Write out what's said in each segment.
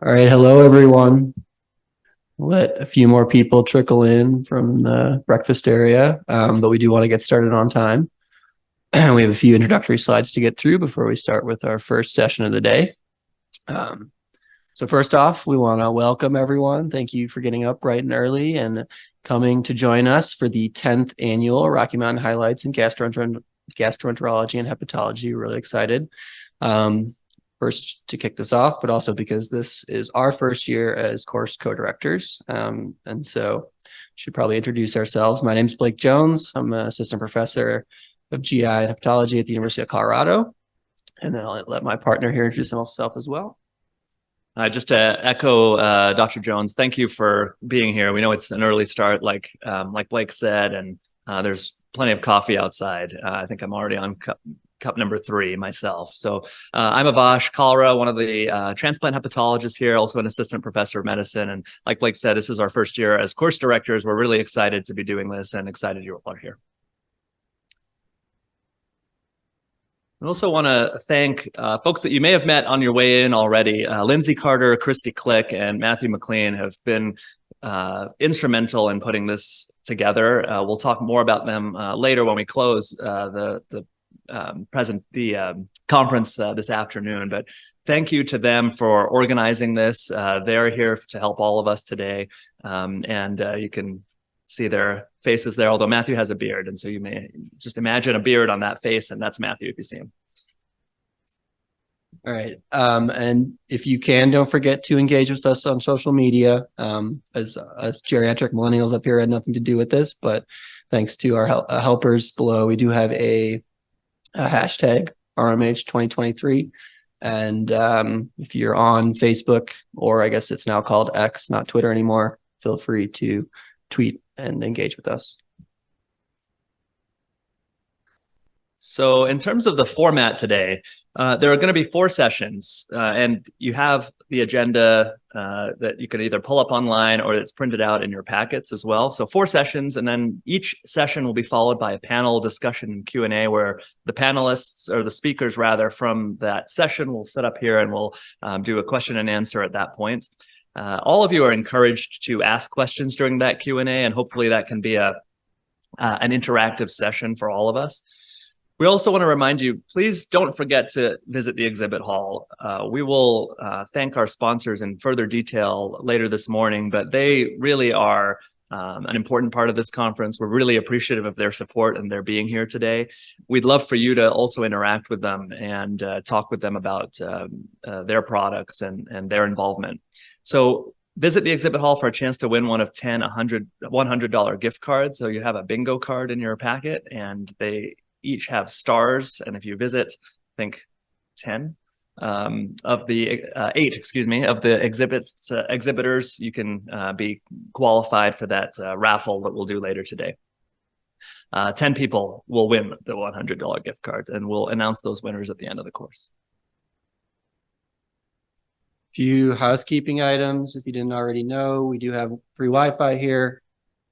All right, hello everyone. Let a few more people trickle in from the breakfast area, but we do want to get started on time. We have a few introductory slides to get through before we start with our first session of the day. So first off, we want to welcome everyone. Thank you for getting up bright and early and coming to join us for the 10th annual Rocky Mountain Highlights in Gastroenterology and Hepatology. We're really excited. First to kick this off, but also because this is our first year as course co-directors. And so should probably introduce ourselves. My name is Blake Jones. I'm an assistant professor of GI and hepatology at the University of Colorado. And then I'll let my partner here introduce himself as well. Just to echo Dr. Jones, thank you for being here. We know it's an early start, like Blake said, and there's plenty of coffee outside. I think I'm already on cup number 3 myself. So I'm Avash Kalra, one of the transplant hepatologists here, also an assistant professor of medicine. And like Blake said, this is our first year as course directors. We're really excited to be doing this and excited you all are here. I also want to thank folks that you may have met on your way in already. Lindsay Carter, Christy Click, and Matthew McLean have been instrumental in putting this together. We'll talk more about them later when we close the conference this afternoon. But thank you to them for organizing this. They're here to help all of us today, and you can see their faces there, although Matthew has a beard, and so you may just imagine a beard on that face, and that's Matthew if you see him. All right. And if you can, don't forget to engage with us on social media. As geriatric millennials up here had nothing to do with this, but thanks to our helpers below, we do have a hashtag RMH 2023. And if you're on Facebook, or I guess it's now called X, not Twitter anymore, feel free to tweet and engage with us. So in terms of the format today, there are going to be 4 sessions, and you have the agenda that you can either pull up online or it's printed out in your packets as well. So 4 sessions, and then each session will be followed by a panel discussion and Q&A where the panelists, or the speakers rather, from that session will sit up here and we'll do a question and answer at that point. All of you are encouraged to ask questions during that Q&A, and hopefully that can be an interactive session for all of us. We also want to remind you, please don't forget to visit the exhibit hall. We will thank our sponsors in further detail later this morning, but they really are an important part of this conference. We're really appreciative of their support and their being here today. We'd love for you to also interact with them and talk with them about their products and their involvement. So visit the exhibit hall for a chance to win one of 10 $100 gift cards. So you have a bingo card in your packet, and they each have stars. And if you visit, I think 10 of the 8, of the exhibitors, you can be qualified for that raffle that we'll do later today. 10 people will win the $100 gift card, and we'll announce those winners at the end of the course. Few housekeeping items. If you didn't already know, we do have free Wi-Fi here.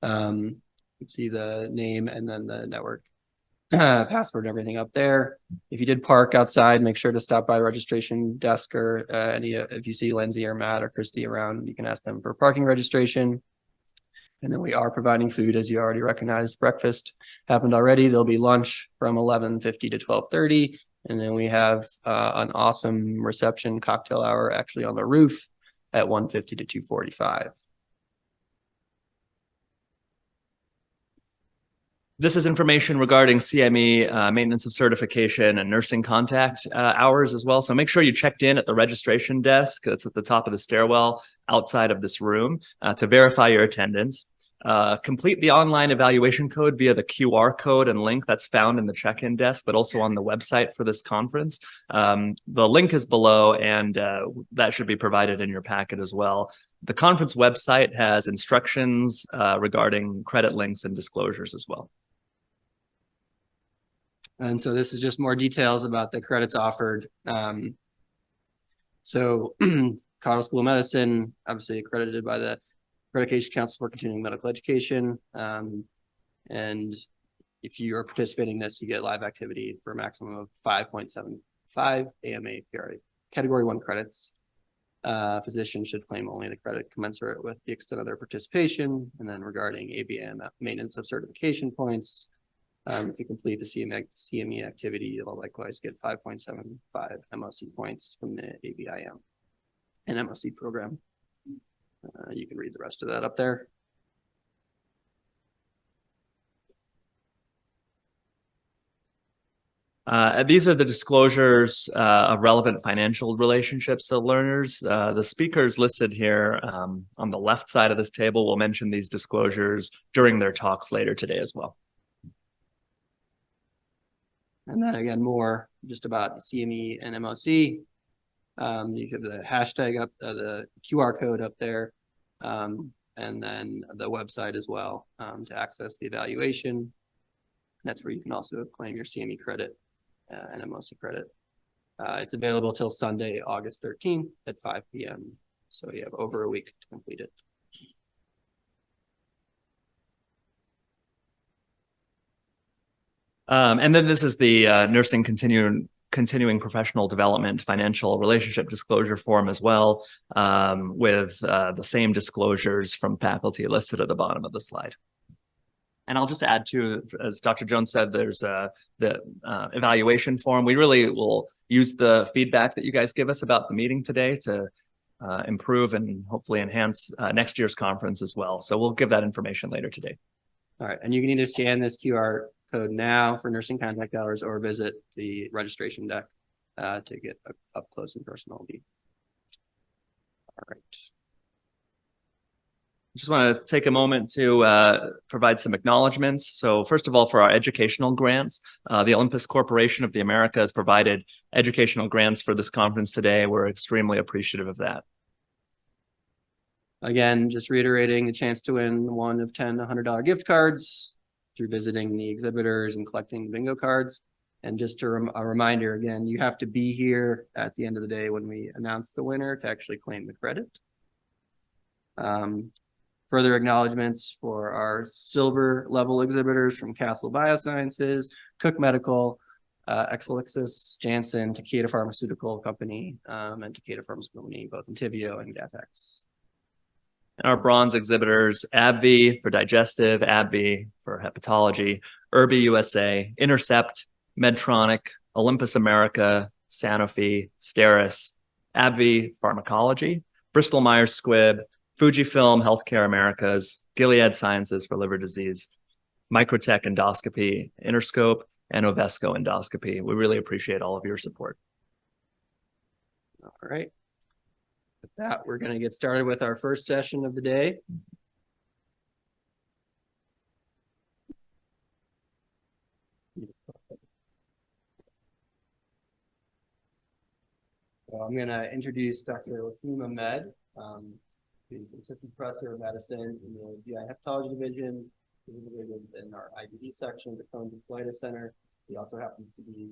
You can see the name and then the network password and everything up there. If you did park outside, make sure to stop by the registration desk, or if you see Lindsay or Matt or Christy around, you can ask them for parking registration. And then we are providing food, as you already recognize. Breakfast happened already. There'll be lunch from 11:50 to 12:30. And then we have an awesome reception cocktail hour actually on the roof at 1:50 to 2:45. This is information regarding CME, maintenance of certification, and nursing contact hours as well. So make sure you checked in at the registration desk. That's at the top of the stairwell outside of this room to verify your attendance. Complete the online evaluation code via the QR code and link that's found in the check-in desk, but also on the website for this conference. The link is below, and that should be provided in your packet as well. The conference website has instructions regarding credit links and disclosures as well. And so this is just more details about the credits offered. So Colorado School of Medicine, obviously accredited by the Accreditation Council for Continuing Medical Education. And if you are participating in this, you get live activity for a maximum of 5.75 AMA PRA Category 1 credits. Physicians should claim only the credit commensurate with the extent of their participation. And then regarding ABM maintenance of certification points, if you complete the CME activity, you'll likewise get 5.75 MOC points from the ABIM and MOC program. You can read the rest of that up there. These are the disclosures of relevant financial relationships to learners. The speakers listed here on the left side of this table will mention these disclosures during their talks later today as well. And then again, more just about CME and MOC. You have the hashtag up, the QR code up there, and then the website as well to access the evaluation. That's where you can also claim your CME credit and MOC credit. It's available till Sunday, August 13th at 5 p.m. So you have over a week to complete it. And then this is the nursing continuing professional development financial relationship disclosure form as well, with the same disclosures from faculty listed at the bottom of the slide. And I'll just add to, as Dr. Jones said, there's the evaluation form. We really will use the feedback that you guys give us about the meeting today to improve and hopefully enhance next year's conference as well. So we'll give that information later today. All right, and you can either scan this QR code now for nursing contact hours or visit the registration deck to get up close and personal view. All right. Just want to take a moment to provide some acknowledgements. So first of all, for our educational grants, the Olympus Corporation of the Americas provided educational grants for this conference today. We're extremely appreciative of that. Again, just reiterating the chance to win one of 10 $100 gift cards through visiting the exhibitors and collecting bingo cards. And just a reminder, again, you have to be here at the end of the day when we announce the winner to actually claim the credit. Further acknowledgements for our silver level exhibitors from Castle Biosciences, Cook Medical, Exelixis, Janssen, Takeda Pharmaceutical Company, and Takeda Pharmaceutical Company, both Entyvio and Datex. And our bronze exhibitors, AbbVie for digestive, AbbVie for hepatology, Irby USA, Intercept, Medtronic, Olympus America, Sanofi, Steris, AbbVie Pharmacology, Bristol Myers Squibb, Fujifilm Healthcare Americas, Gilead Sciences for liver disease, Microtech Endoscopy, Interscope, and Ovesco Endoscopy. We really appreciate all of your support. All right. With that, we're going to get started with our first session of the day. So I'm going to introduce Dr. Waseem Ahmed. He's assistant professor of medicine in the GI Hepatology Division. He's in our IBD section, the Crohn's and Colitis Center. He also happens to be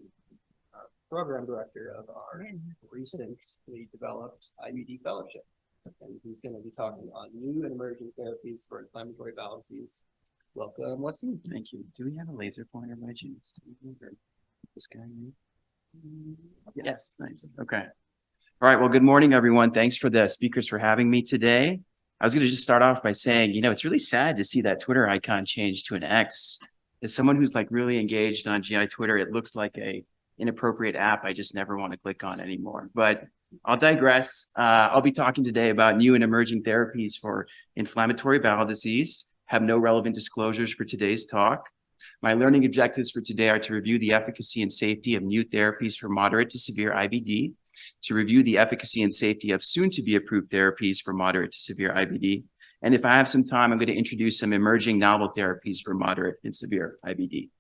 program director of our recently developed IBD fellowship. And he's going to be talking on new and emerging therapies for inflammatory bowel disease. Welcome, Waseem. Thank you. Do we have a laser pointer by chance? This guy? Yes, nice. Okay. All right. Well, good morning, everyone. Thanks for the speakers for having me today. I was going to just start off by saying, it's really sad to see that Twitter icon change to an X. As someone who's like really engaged on GI Twitter, it looks like a inappropriate app I just never want to click on anymore. But I'll digress. I'll be talking today about new and emerging therapies for inflammatory bowel disease. Have no relevant disclosures for today's talk. My learning objectives for today are to review the efficacy and safety of new therapies for moderate to severe IBD, to review the efficacy and safety of soon-to-be approved therapies for moderate to severe IBD. And if I have some time, I'm going to introduce some emerging novel therapies for moderate and severe IBD.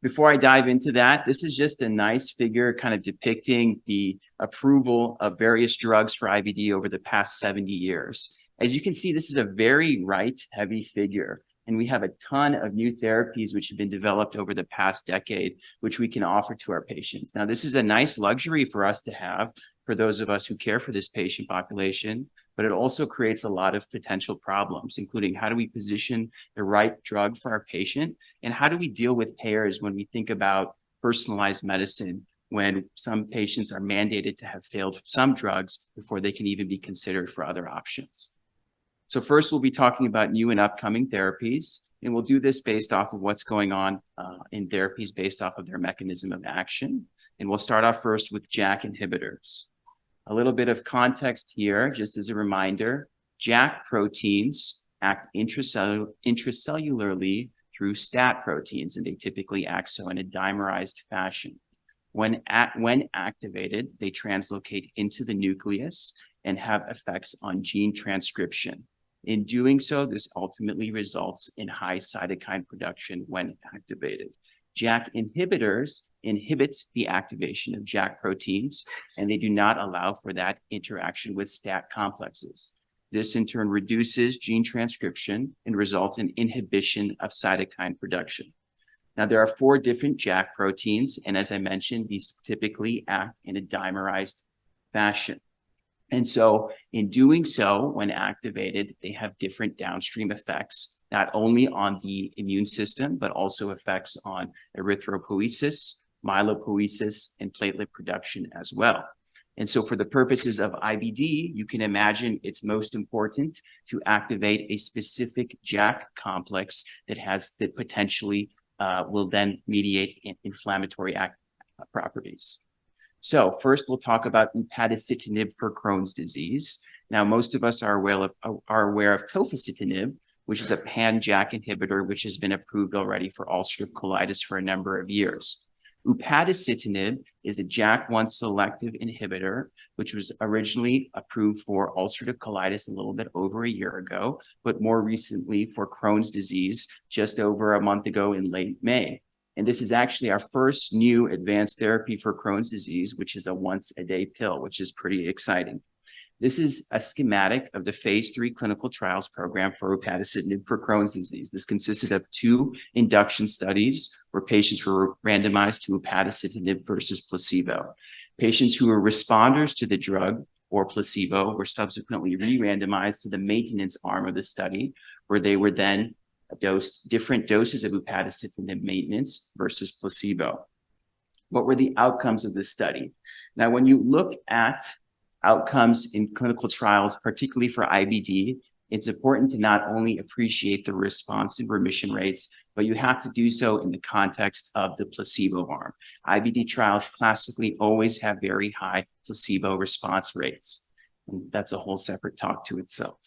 Before I dive into that, this is just a nice figure kind of depicting the approval of various drugs for IBD over the past 70 years. As you can see, this is a very right-heavy figure. And we have a ton of new therapies which have been developed over the past decade, which we can offer to our patients. Now, this is a nice luxury for us to have for those of us who care for this patient population, but it also creates a lot of potential problems, including how do we position the right drug for our patient, and how do we deal with payers when we think about personalized medicine when some patients are mandated to have failed some drugs before they can even be considered for other options. So first, we'll be talking about new and upcoming therapies, and we'll do this based off of what's going on in therapies based off of their mechanism of action. And we'll start off first with JAK inhibitors. A little bit of context here, just as a reminder, JAK proteins act intracellularly through STAT proteins, and they typically act so in a dimerized fashion. When activated, they translocate into the nucleus and have effects on gene transcription. In doing so, this ultimately results in high cytokine production when activated. JAK inhibitors inhibit the activation of JAK proteins, and they do not allow for that interaction with STAT complexes. This in turn reduces gene transcription and results in inhibition of cytokine production. Now, there are 4 different JAK proteins, and as I mentioned, these typically act in a dimerized fashion. And so in doing so, when activated, they have different downstream effects, not only on the immune system, but also effects on erythropoiesis, myelopoiesis, and platelet production as well. And so for the purposes of IBD, you can imagine it's most important to activate a specific JAK complex that potentially will then mediate inflammatory properties. So first, we'll talk about upadacitinib for Crohn's disease. Now, most of us are aware of tofacitinib, which is a pan-JAK inhibitor, which has been approved already for ulcerative colitis for a number of years. Upadacitinib is a JAK1 selective inhibitor, which was originally approved for ulcerative colitis a little bit over a year ago, but more recently for Crohn's disease just over a month ago in late May. And this is actually our first new advanced therapy for Crohn's disease, which is a once-a-day pill, which is pretty exciting. This is a schematic of the phase 3 clinical trials program for upadacitinib for Crohn's disease. This consisted of 2 induction studies where patients were randomized to upadacitinib versus placebo. Patients who were responders to the drug or placebo were subsequently re-randomized to the maintenance arm of the study, where they were then dosed different doses of upadacitinib maintenance versus placebo. What were the outcomes of this study? Now, when you look at outcomes in clinical trials, particularly for IBD, it's important to not only appreciate the response and remission rates, but you have to do so in the context of the placebo arm. IBD trials classically always have very high placebo response rates. And that's a whole separate talk to itself.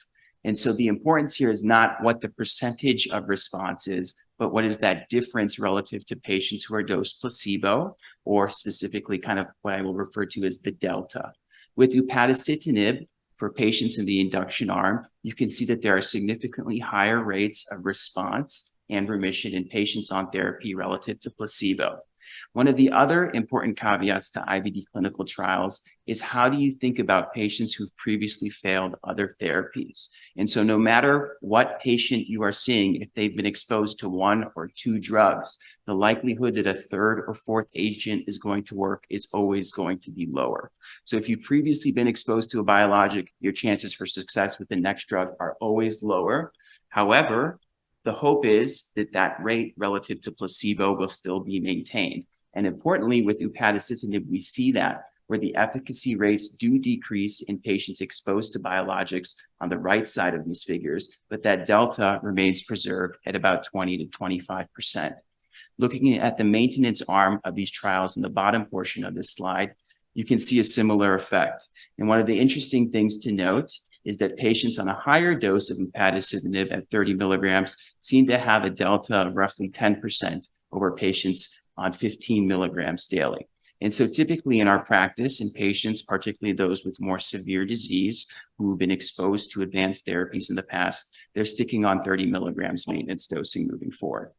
And so the importance here is not what the percentage of response is, but what is that difference relative to patients who are dosed placebo, or specifically kind of what I will refer to as the delta. With upadacitinib, for patients in the induction arm, you can see that there are significantly higher rates of response and remission in patients on therapy relative to placebo. One of the other important caveats to IBD clinical trials is how do you think about patients who've previously failed other therapies? And so no matter what patient you are seeing, if they've been exposed to 1 or 2 drugs, the likelihood that a 3rd or 4th agent is going to work is always going to be lower. So if you've previously been exposed to a biologic, your chances for success with the next drug are always lower. However, the hope is that that rate relative to placebo will still be maintained. And importantly, with upadacitinib, we see that where the efficacy rates do decrease in patients exposed to biologics on the right side of these figures, but that delta remains preserved at about 20 to 25%. Looking at the maintenance arm of these trials in the bottom portion of this slide, you can see a similar effect. And one of the interesting things to note is that patients on a higher dose of upadacitinib at 30 milligrams seem to have a delta of roughly 10% over patients on 15 milligrams daily. And so typically in our practice, in patients, particularly those with more severe disease who've been exposed to advanced therapies in the past, they're sticking on 30 milligrams maintenance dosing moving forward.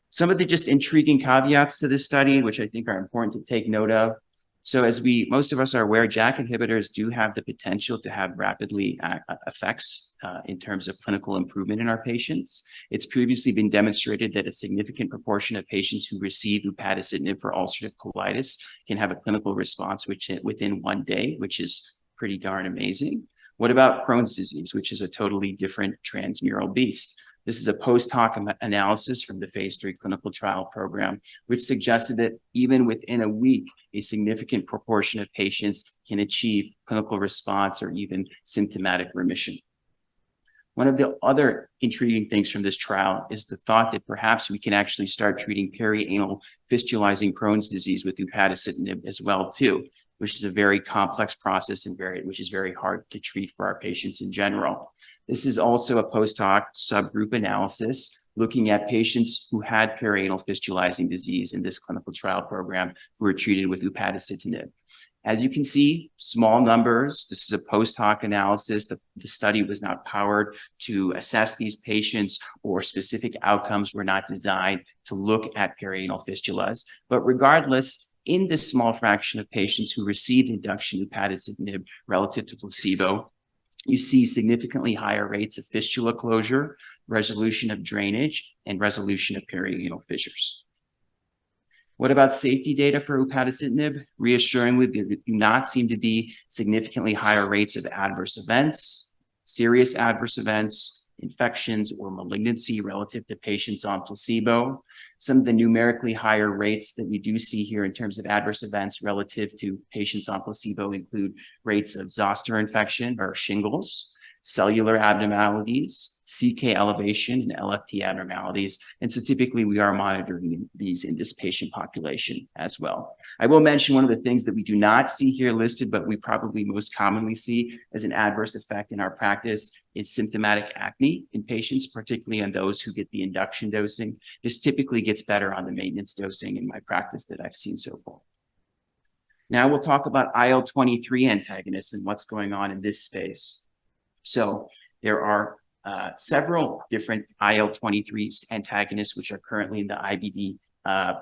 Some of the just intriguing caveats to this study, which I think are important to take note of. So as most of us are aware, JAK inhibitors do have the potential to have rapidly effects in terms of clinical improvement in our patients. It's previously been demonstrated that a significant proportion of patients who receive upadacitinib for ulcerative colitis can have a clinical response within 1 day, which is pretty darn amazing. What about Crohn's disease, which is a totally different transmural beast? This is a post-hoc analysis from the phase 3 clinical trial program, which suggested that even within a week, a significant proportion of patients can achieve clinical response or even symptomatic remission. One of the other intriguing things from this trial is the thought that perhaps we can actually start treating perianal fistulizing Crohn's disease with upadacitinib as well too, which is a very complex process and which is very hard to treat for our patients in general. This is also a post-hoc subgroup analysis looking at patients who had perianal fistulizing disease in this clinical trial program who were treated with upadacitinib. As you can see, small numbers. This is a post-hoc analysis. The study was not powered to assess these patients, or specific outcomes were not designed to look at perianal fistulas. But regardless, in this small fraction of patients who received induction upadacitinib relative to placebo, you see significantly higher rates of fistula closure, resolution of drainage, and resolution of perianal fissures. What about safety data for upadacitinib? Reassuringly, there do not seem to be significantly higher rates of adverse events, serious adverse events, infections, or malignancy relative to patients on placebo. Some of the numerically higher rates that we do see here in terms of adverse events relative to patients on placebo include rates of zoster infection or shingles, cellular abnormalities, CK elevation, and LFT abnormalities. And so typically we are monitoring these in this patient population as well. I will mention one of the things that we do not see here listed, but we probably most commonly see as an adverse effect in our practice is symptomatic acne in patients, particularly on those who get the induction dosing. This typically gets better on the maintenance dosing in my practice that I've seen so far. Now we'll talk about IL-23 antagonists and what's going on in this space. So there are several different IL-23 antagonists which are currently in the IBD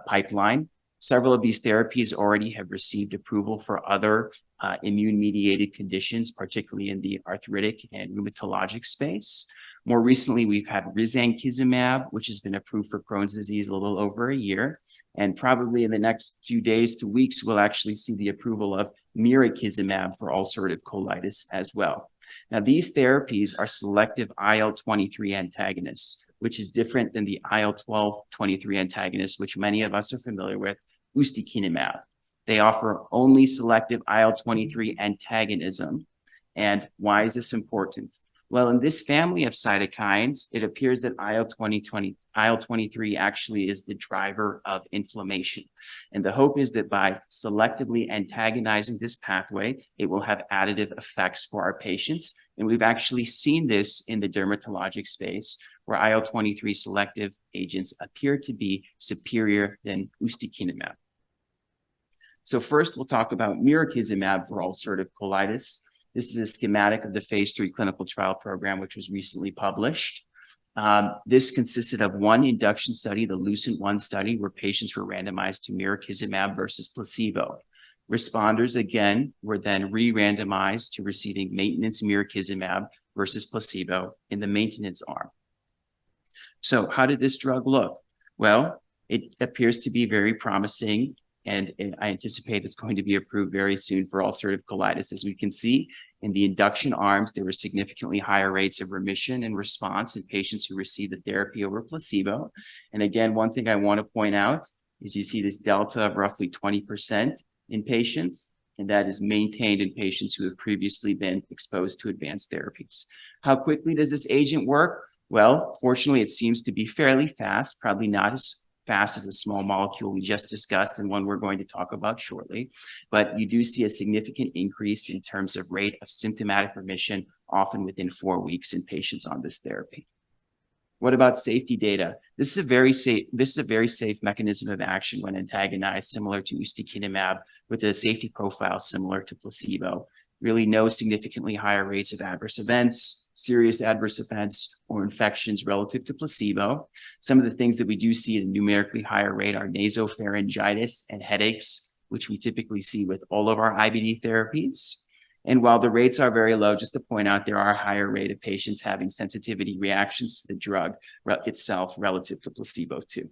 pipeline. Several of these therapies already have received approval for other immune-mediated conditions, particularly in the arthritic and rheumatologic space. More recently, we've had risankizumab, which has been approved for Crohn's disease a little over a year. And probably in the next few days to weeks, we'll actually see the approval of mirikizumab for ulcerative colitis as well. Now, these therapies are selective IL-23 antagonists, which is different than the IL-12/23 antagonists, which many of us are familiar with, ustekinumab. They offer only selective IL-23 antagonism. And why is this important? Well, in this family of cytokines, it appears that IL-23 actually is the driver of inflammation. And the hope is that by selectively antagonizing this pathway, it will have additive effects for our patients. And we've actually seen this in the dermatologic space, where IL-23 selective agents appear to be superior than ustekinumab. So first, we'll talk about mirikizumab for ulcerative colitis. This is a schematic of the phase 3 clinical trial program, which was recently published. This consisted of one induction study, the LUCENT-1 study, where patients were randomized to mirikizumab versus placebo. Responders, again, were then re-randomized to receiving maintenance mirikizumab versus placebo in the maintenance arm. So how did this drug look? Well, it appears to be very promising, and I anticipate it's going to be approved very soon for ulcerative colitis. As we can see, in the induction arms, there were significantly higher rates of remission and response in patients who received the therapy over placebo. And again, one thing I want to point out is you see this delta of roughly 20% in patients, and that is maintained in patients who have previously been exposed to advanced therapies. How quickly does this agent work? Well, fortunately, it seems to be fairly fast, probably not as fast as a small molecule we just discussed and one we're going to talk about shortly. But you do see a significant increase in terms of rate of symptomatic remission, often within 4 weeks in patients on this therapy. What about safety data? This is a very safe mechanism of action when antagonized, similar to ustekinumab, with a safety profile similar to placebo. Really no significantly higher rates of adverse events, serious adverse events, or infections relative to placebo. Some of the things that we do see at a numerically higher rate are nasopharyngitis and headaches, which we typically see with all of our IBD therapies. And while the rates are very low, just to point out, there are a higher rate of patients having sensitivity reactions to the drug itself relative to placebo too.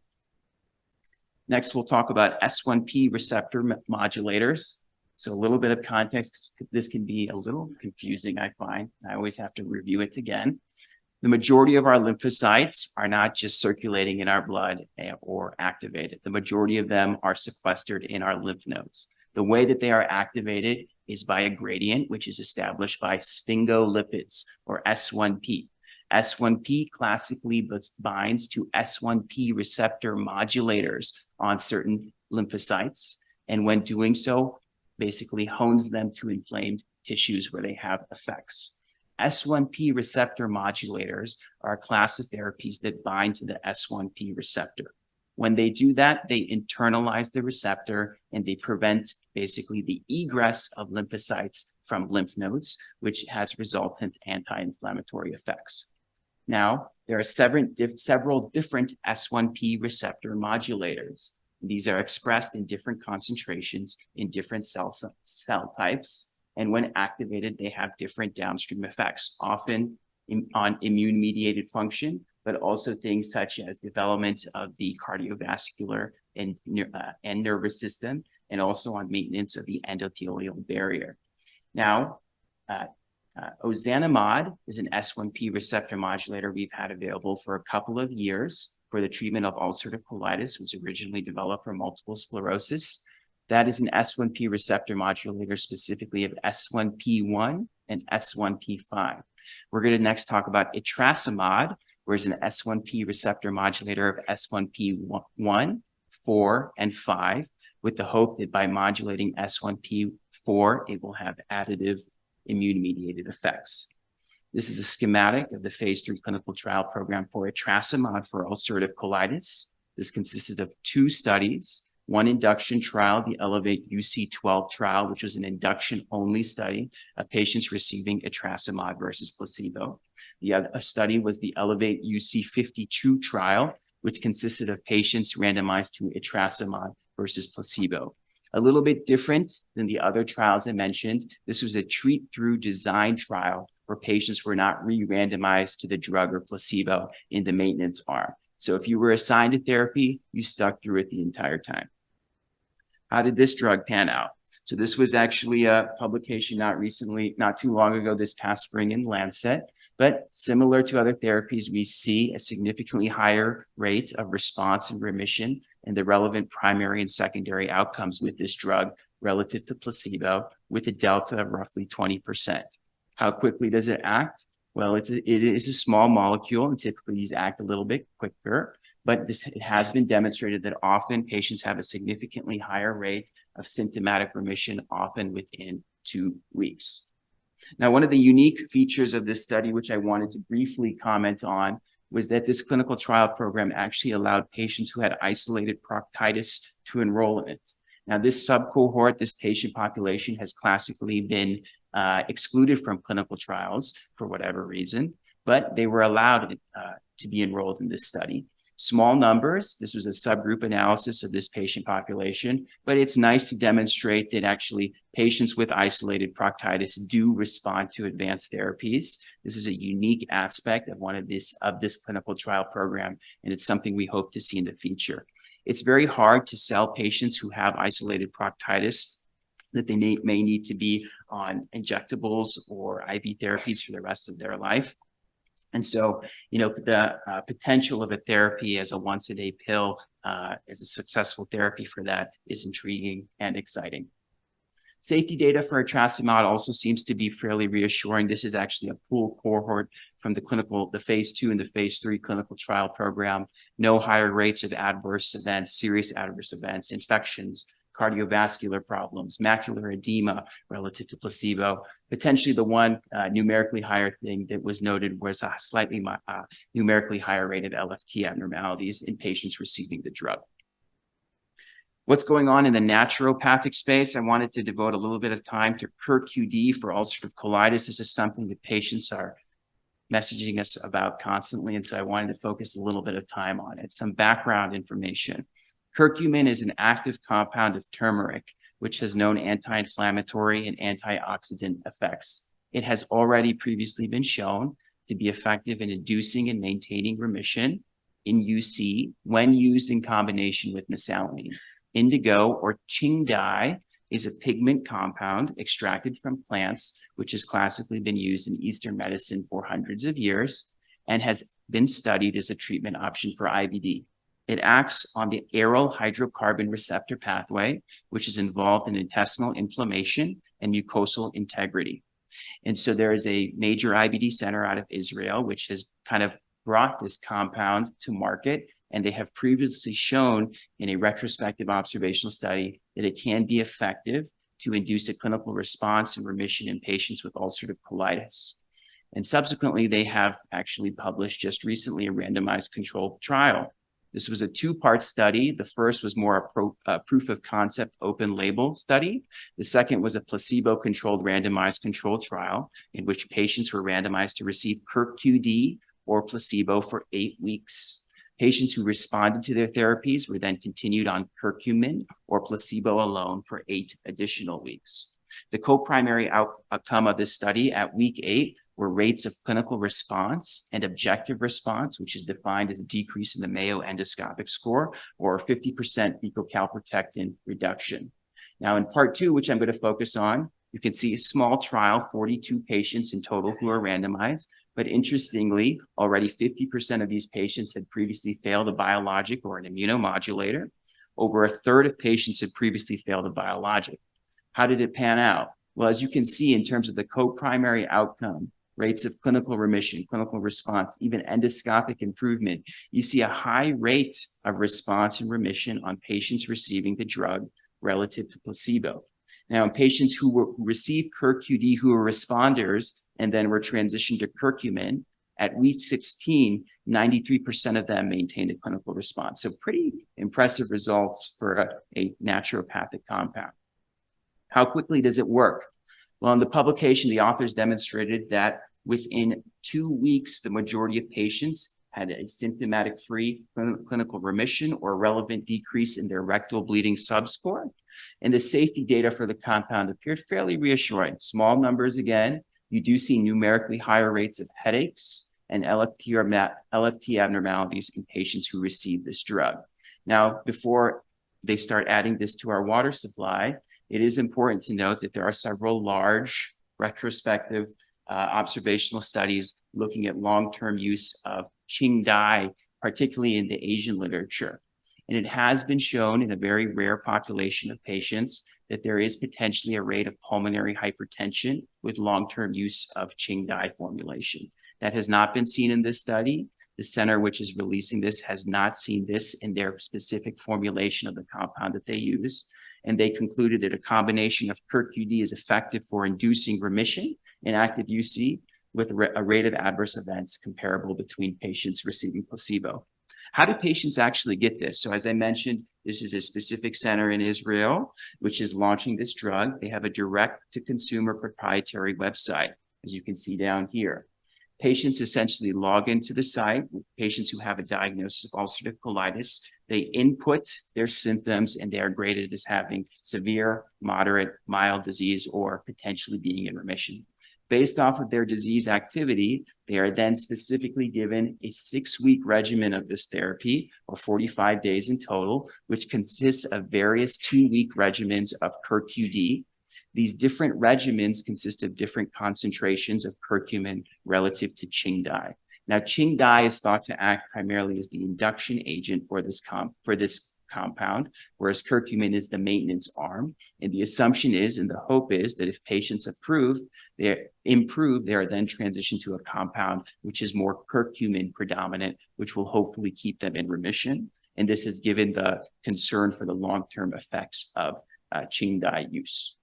Next, we'll talk about S1P receptor modulators. So a little bit of context, this can be a little confusing, I find. I always have to review it again. The majority of our lymphocytes are not just circulating in our blood or activated. The majority of them are sequestered in our lymph nodes. The way that they are activated is by a gradient, which is established by sphingolipids, or S1P. S1P classically binds to S1P receptor modulators on certain lymphocytes, and when doing so, basically hones them to inflamed tissues where they have effects. S1P receptor modulators are a class of therapies that bind to the S1P receptor. When they do that, they internalize the receptor and they prevent basically the egress of lymphocytes from lymph nodes, which has resultant anti-inflammatory effects. Now, there are several different S1P receptor modulators. These are expressed in different concentrations in different cell types. And when activated, they have different downstream effects, often on immune-mediated function, but also things such as development of the cardiovascular and nervous system, and also on maintenance of the endothelial barrier. Now, ozanimod is an S1P receptor modulator we've had available for a couple of years for the treatment of ulcerative colitis, which was originally developed for multiple sclerosis. That is an S1P receptor modulator specifically of S1P1 and S1P5. We're going to next talk about etrasimod, which is an S1P receptor modulator of S1P1, 4, and 5, with the hope that by modulating S1P4, it will have additive immune-mediated effects. This is a schematic of the phase 3 clinical trial program for etrasimod for ulcerative colitis. This consisted of 2 studies, one induction trial, the Elevate UC12 trial, which was an induction-only study of patients receiving etrasimod versus placebo. The other study was the Elevate UC52 trial, which consisted of patients randomized to etrasimod versus placebo. A little bit different than the other trials I mentioned. This was a treat-through design trial where patients were not re-randomized to the drug or placebo in the maintenance arm. So if you were assigned a therapy, you stuck through it the entire time. How did this drug pan out? So this was actually a publication not too long ago, this past spring in Lancet, but similar to other therapies, we see a significantly higher rate of response and remission in the relevant primary and secondary outcomes with this drug relative to placebo, with a delta of roughly 20%. How quickly does it act? Well, it is a small molecule, and typically these act a little bit quicker, but it has been demonstrated that often patients have a significantly higher rate of symptomatic remission, often within 2 weeks. Now, one of the unique features of this study, which I wanted to briefly comment on, was that this clinical trial program actually allowed patients who had isolated proctitis to enroll in it. Now, this subcohort, this patient population, has classically been excluded from clinical trials for whatever reason, but they were allowed to be enrolled in this study. Small numbers, this was a subgroup analysis of this patient population, but it's nice to demonstrate that actually patients with isolated proctitis do respond to advanced therapies. This is a unique aspect of this clinical trial program, and it's something we hope to see in the future. It's very hard to sell patients who have isolated proctitis that they may need to be on injectables or IV therapies for the rest of their life. And so, the potential of a therapy as a once-a-day pill as a successful therapy for that is intriguing and exciting. Safety data for etrasimod also seems to be fairly reassuring. This is actually a pooled cohort from the phase 2 and the phase 3 clinical trial program. No higher rates of adverse events, serious adverse events, infections, cardiovascular problems, macular edema relative to placebo. Potentially the one numerically higher thing that was noted was a slightly numerically higher rate of LFT abnormalities in patients receiving the drug. What's going on in the naturopathic space? I wanted to devote a little bit of time to CUR-QD for ulcerative colitis. This is something that patients are messaging us about constantly, and so I wanted to focus a little bit of time on it. Some background information. Curcumin is an active compound of turmeric, which has known anti-inflammatory and antioxidant effects. It has already previously been shown to be effective in inducing and maintaining remission in UC when used in combination with mesalamine. Indigo, or qingdai, is a pigment compound extracted from plants, which has classically been used in Eastern medicine for hundreds of years. and has been studied as a treatment option for IBD. It acts on the aryl hydrocarbon receptor pathway, which is involved in intestinal inflammation and mucosal integrity. And so there is a major IBD center out of Israel, which has kind of brought this compound to market. And they have previously shown in a retrospective observational study that it can be effective to induce a clinical response and remission in patients with ulcerative colitis. And subsequently, they have actually published just recently a randomized controlled trial. This was a two-part study. The first was more a proof of concept open label study. The second was a placebo-controlled randomized controlled trial in which patients were randomized to receive KIRK-QD or placebo for 8 weeks. Patients who responded to their therapies were then continued on curcumin or placebo alone for 8 additional weeks. The co-primary outcome of this study at week 8 were rates of clinical response and objective response, which is defined as a decrease in the Mayo endoscopic score or 50% fecal calprotectin reduction. Now in part 2, which I'm going to focus on, you can see a small trial, 42 patients in total who are randomized. But interestingly, already 50% of these patients had previously failed a biologic or an immunomodulator. Over a third of patients had previously failed a biologic. How did it pan out? Well, as you can see in terms of the co-primary outcome, rates of clinical remission, clinical response, even endoscopic improvement, you see a high rate of response and remission on patients receiving the drug relative to placebo. Now, in patients who received KIRK-QD who were responders and then were transitioned to curcumin, at week 16, 93% of them maintained a clinical response. So pretty impressive results for a naturopathic compound. How quickly does it work? Well, in the publication, the authors demonstrated that within 2 weeks, the majority of patients had a symptomatic-free clinical remission or relevant decrease in their rectal bleeding subscore. And the safety data for the compound appeared fairly reassuring. Small numbers again, you do see numerically higher rates of headaches and LFT abnormalities in patients who receive this drug. Now, before they start adding this to our water supply, it is important to note that there are several large retrospective observational studies looking at long-term use of Qing dye, particularly in the Asian literature. And it has been shown in a very rare population of patients that there is potentially a rate of pulmonary hypertension with long-term use of Qing dye formulation. That has not been seen in this study. The center which is releasing this has not seen this in their specific formulation of the compound that they use. And they concluded that a combination of KIRK-QD is effective for inducing remission in active UC with a rate of adverse events comparable between patients receiving placebo. How do patients actually get this? So as I mentioned, this is a specific center in Israel, which is launching this drug. They have a direct-to-consumer proprietary website, as you can see down here. Patients essentially log into the site. Patients who have a diagnosis of ulcerative colitis, they input their symptoms and they are graded as having severe, moderate, mild disease, or potentially being in remission. Based off of their disease activity, they are then specifically given a 6-week regimen of this therapy, or 45 days in total, which consists of various 2-week regimens of KIRK-QD. These different regimens consist of different concentrations of curcumin relative to Qing dye. Now, Qing dye is thought to act primarily as the induction agent for this compound, whereas curcumin is the maintenance arm. And the assumption is, and the hope is, that if patients improve, they are then transitioned to a compound which is more curcumin predominant, which will hopefully keep them in remission. And this is given the concern for the long-term effects of Qing dye use.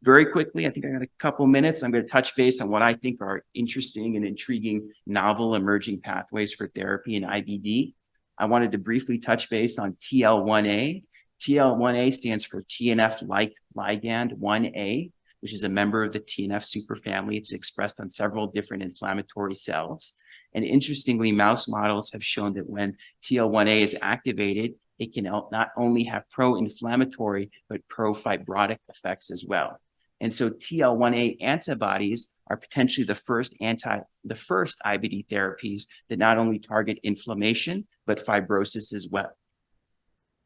Very quickly, I think I got a couple minutes. I'm going to touch base on what I think are interesting and intriguing novel emerging pathways for therapy in IBD. I wanted to briefly touch base on TL1A. TL1A stands for TNF-like ligand 1A, which is a member of the TNF superfamily. It's expressed on several different inflammatory cells. And interestingly, mouse models have shown that when TL1A is activated, it can not only have pro-inflammatory, but pro-fibrotic effects as well. And so TL1A antibodies are potentially the first IBD therapies that not only target inflammation, but fibrosis as well.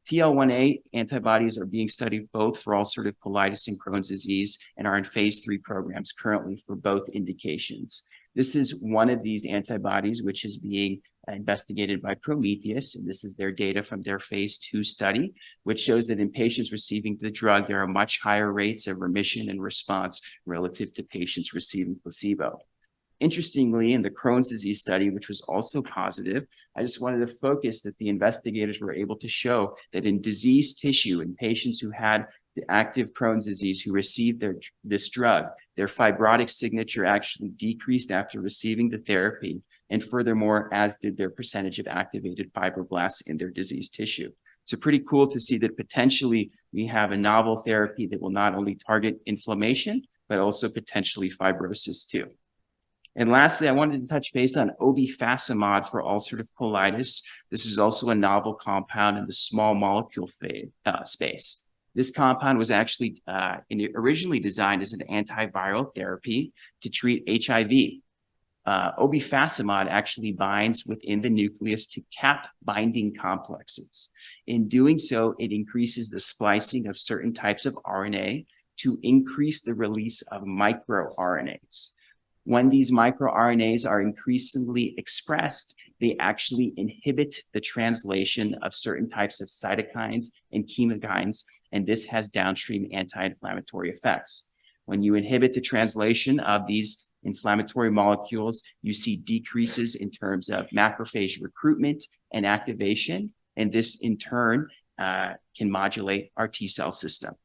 TL1A antibodies are being studied both for ulcerative colitis and Crohn's disease and are in phase 3 programs currently for both indications. This is one of these antibodies which is being investigated by Prometheus, and this is their data from their phase 2 study, which shows that in patients receiving the drug, there are much higher rates of remission and response relative to patients receiving placebo. Interestingly, in the Crohn's disease study, which was also positive, I just wanted to focus that the investigators were able to show that in diseased tissue, in patients who had the active Crohn's disease who received this drug, their fibrotic signature actually decreased after receiving the therapy, and furthermore, as did their percentage of activated fibroblasts in their diseased tissue. So pretty cool to see that potentially we have a novel therapy that will not only target inflammation, but also potentially fibrosis too. And lastly, I wanted to touch base on obefacimod for ulcerative colitis. This is also a novel compound in the small molecule space. This compound was actually originally designed as an antiviral therapy to treat HIV. Obefacimod actually binds within the nucleus to cap binding complexes. In doing so, it increases the splicing of certain types of RNA to increase the release of microRNAs. When these microRNAs are increasingly expressed, they actually inhibit the translation of certain types of cytokines and chemokines, and this has downstream anti-inflammatory effects. When you inhibit the translation of these inflammatory molecules, you see decreases in terms of macrophage recruitment and activation, and this in turn can modulate our T cell system.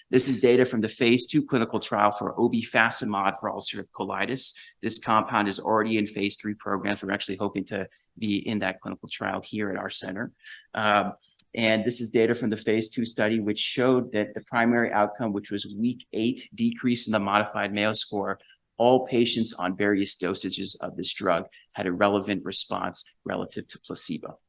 This is data from the phase 2 clinical trial for obefacimod for ulcerative colitis. This compound is already in phase 3 programs. We're actually hoping to be in that clinical trial here at our center. And this is data from the phase 2 study, which showed that the primary outcome, which was week 8 decrease in the modified Mayo score, all patients on various dosages of this drug had a relevant response relative to placebo.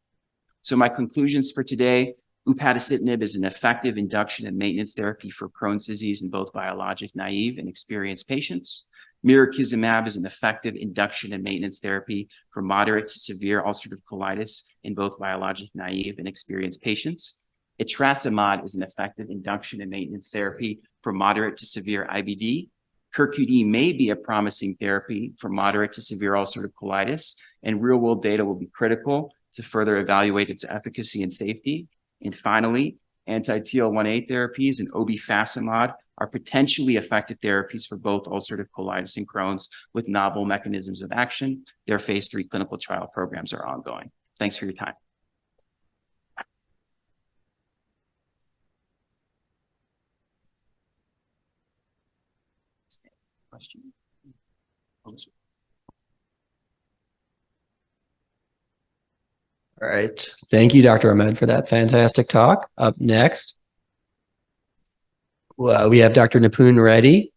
So my conclusions for today: upadacitinib is an effective induction and maintenance therapy for Crohn's disease in both biologic naive and experienced patients. Mirikizumab is an effective induction and maintenance therapy for moderate to severe ulcerative colitis in both biologic naive and experienced patients. Etrasimod is an effective induction and maintenance therapy for moderate to severe IBD. CurQD may be a promising therapy for moderate to severe ulcerative colitis, and real-world data will be critical to further evaluate its efficacy and safety. And finally, anti-TL1A therapies and obefacimod are potentially effective therapies for both ulcerative colitis and Crohn's with novel mechanisms of action. Their phase 3 clinical trial programs are ongoing. Thanks for your time. Question? All right. Thank you, Dr. Ahmed, for that fantastic talk. Up next, we have Dr. Nipun Reddy,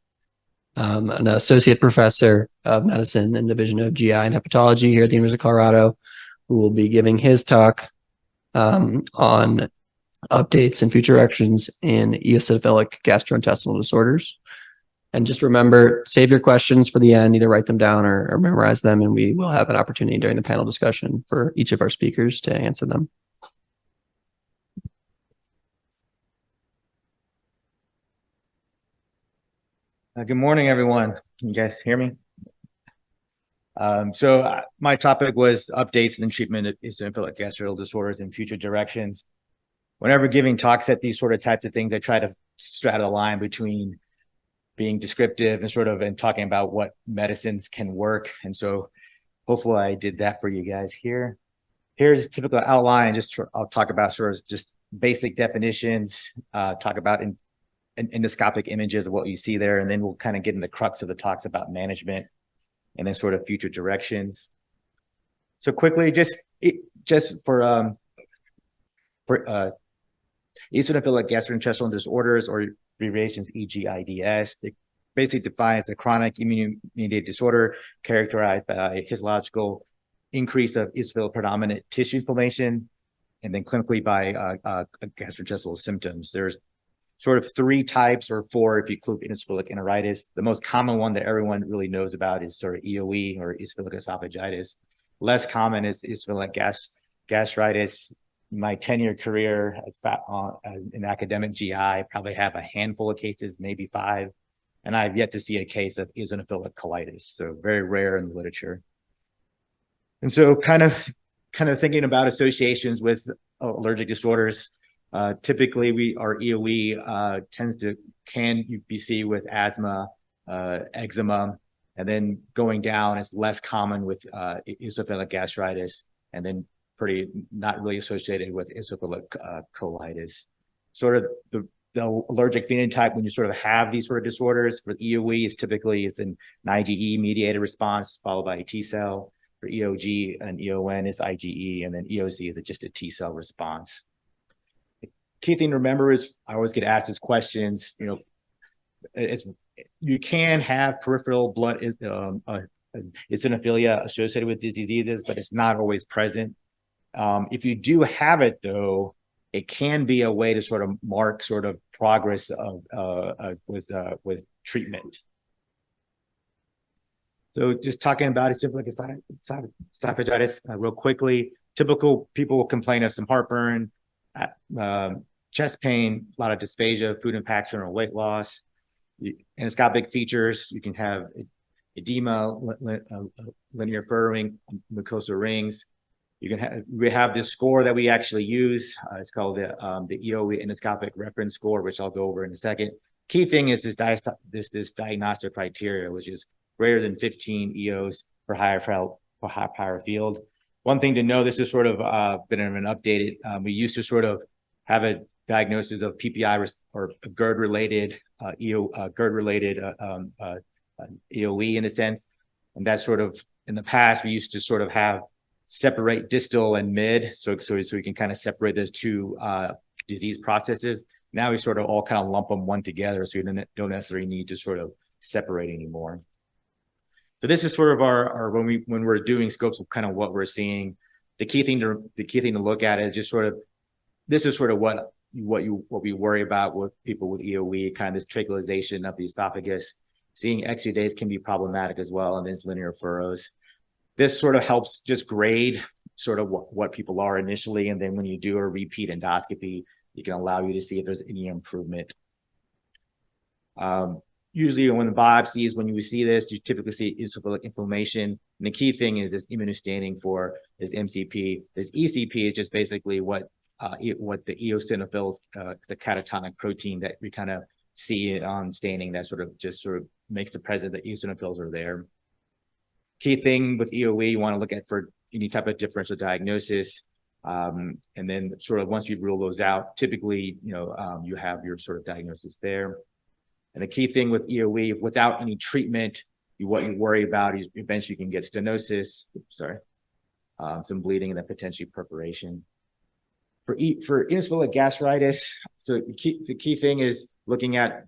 an associate professor of medicine in the Division of GI and Hepatology here at the University of Colorado, who will be giving his talk on updates and future actions in eosinophilic gastrointestinal disorders. And just remember, save your questions for the end, either write them down or memorize them, and we will have an opportunity during the panel discussion for each of our speakers to answer them. Good morning, everyone. Can you guys hear me? My topic was updates in the treatment of eosinophilic gastrointestinal disorders and future directions. Whenever giving talks at these sort of types of things, I try to straddle the line between being descriptive and talking about what medicines can work. And so hopefully I did that for you guys here. Here's a typical outline. I'll talk about just basic definitions, talk about endoscopic images of what you see there, and then we'll kind of get into the crux of the talks about management and then sort of future directions. So quickly, just for eosinophilic gastrointestinal disorders, or abbreviations EGIDS, it basically defines a chronic immune-mediated disorder characterized by a histological increase of eosinophil predominant tissue inflammation, and then clinically by gastrointestinal symptoms. There's sort of 3 types, or 4 if you include eosinophilic enteritis. The most common one that everyone really knows about is sort of EOE, or eosinophilic esophagitis. Less common is eosinophilic gastritis, my 10-year career as an academic GI, I probably have a handful of cases, maybe 5, and I've yet to see a case of eosinophilic colitis, so very rare in the literature. And so kind of thinking about associations with allergic disorders, typically our EOE can be seen with asthma, eczema, and then going down is less common with eosinophilic gastritis, and then not really associated with eosinophilic colitis. Sort of the allergic phenotype when you sort of have these sort of disorders for EOE is typically an IgE mediated response followed by a T cell. For EOG and EON is IgE, and then EOC is just a T cell response. The key thing to remember is I always get asked these questions, you can have peripheral blood eosinophilia associated with these diseases, but it's not always present. If you do have it, though, it can be a way to sort of mark sort of progress with treatment. So just talking about eosinophilic esophagitis real quickly. Typical people will complain of some heartburn, chest pain, a lot of dysphagia, food impaction or weight loss. Endoscopic features, you can have edema, linear furrowing, mucosal rings. We have this score that we actually use. It's called the EOE endoscopic reference score, which I'll go over in a second. Key thing is this diagnostic criteria, which is greater than 15 EOs per higher power field. One thing to know, this is sort of been an updated. We used to sort of have a diagnosis of PPI or GERD-related EOE in a sense, and that's sort of in the past we used to sort of have separate distal and mid, so we can kind of separate those two disease processes. Now we sort of all kind of lump them one together, so you don't necessarily need to sort of separate anymore. So this is sort of our when we're doing scopes of kind of what we're seeing. The key thing to look at is just sort of this is sort of what we worry about with people with EOE, kind of this trachelization of the esophagus. Seeing exudates can be problematic as well, and there's linear furrows. This sort of helps just grade sort of what people are initially, and then when you do a repeat endoscopy, it can allow you to see if there's any improvement. Usually when the biopsies, when you see this, you typically see eosinophilic inflammation. And the key thing is this immunostaining for this MCP. This ECP is just basically what the eosinophils, the catatonic protein that we kind of see on staining that sort of makes the presence that eosinophils are there. Key thing with EOE, you want to look at for any type of differential diagnosis. And then sort of once you rule those out, typically, you have your sort of diagnosis there. And the key thing with EOE, without any treatment, what you worry about is eventually you can get stenosis, some bleeding and then potentially perforation. For eosinophilic gastritis, so the key thing is looking at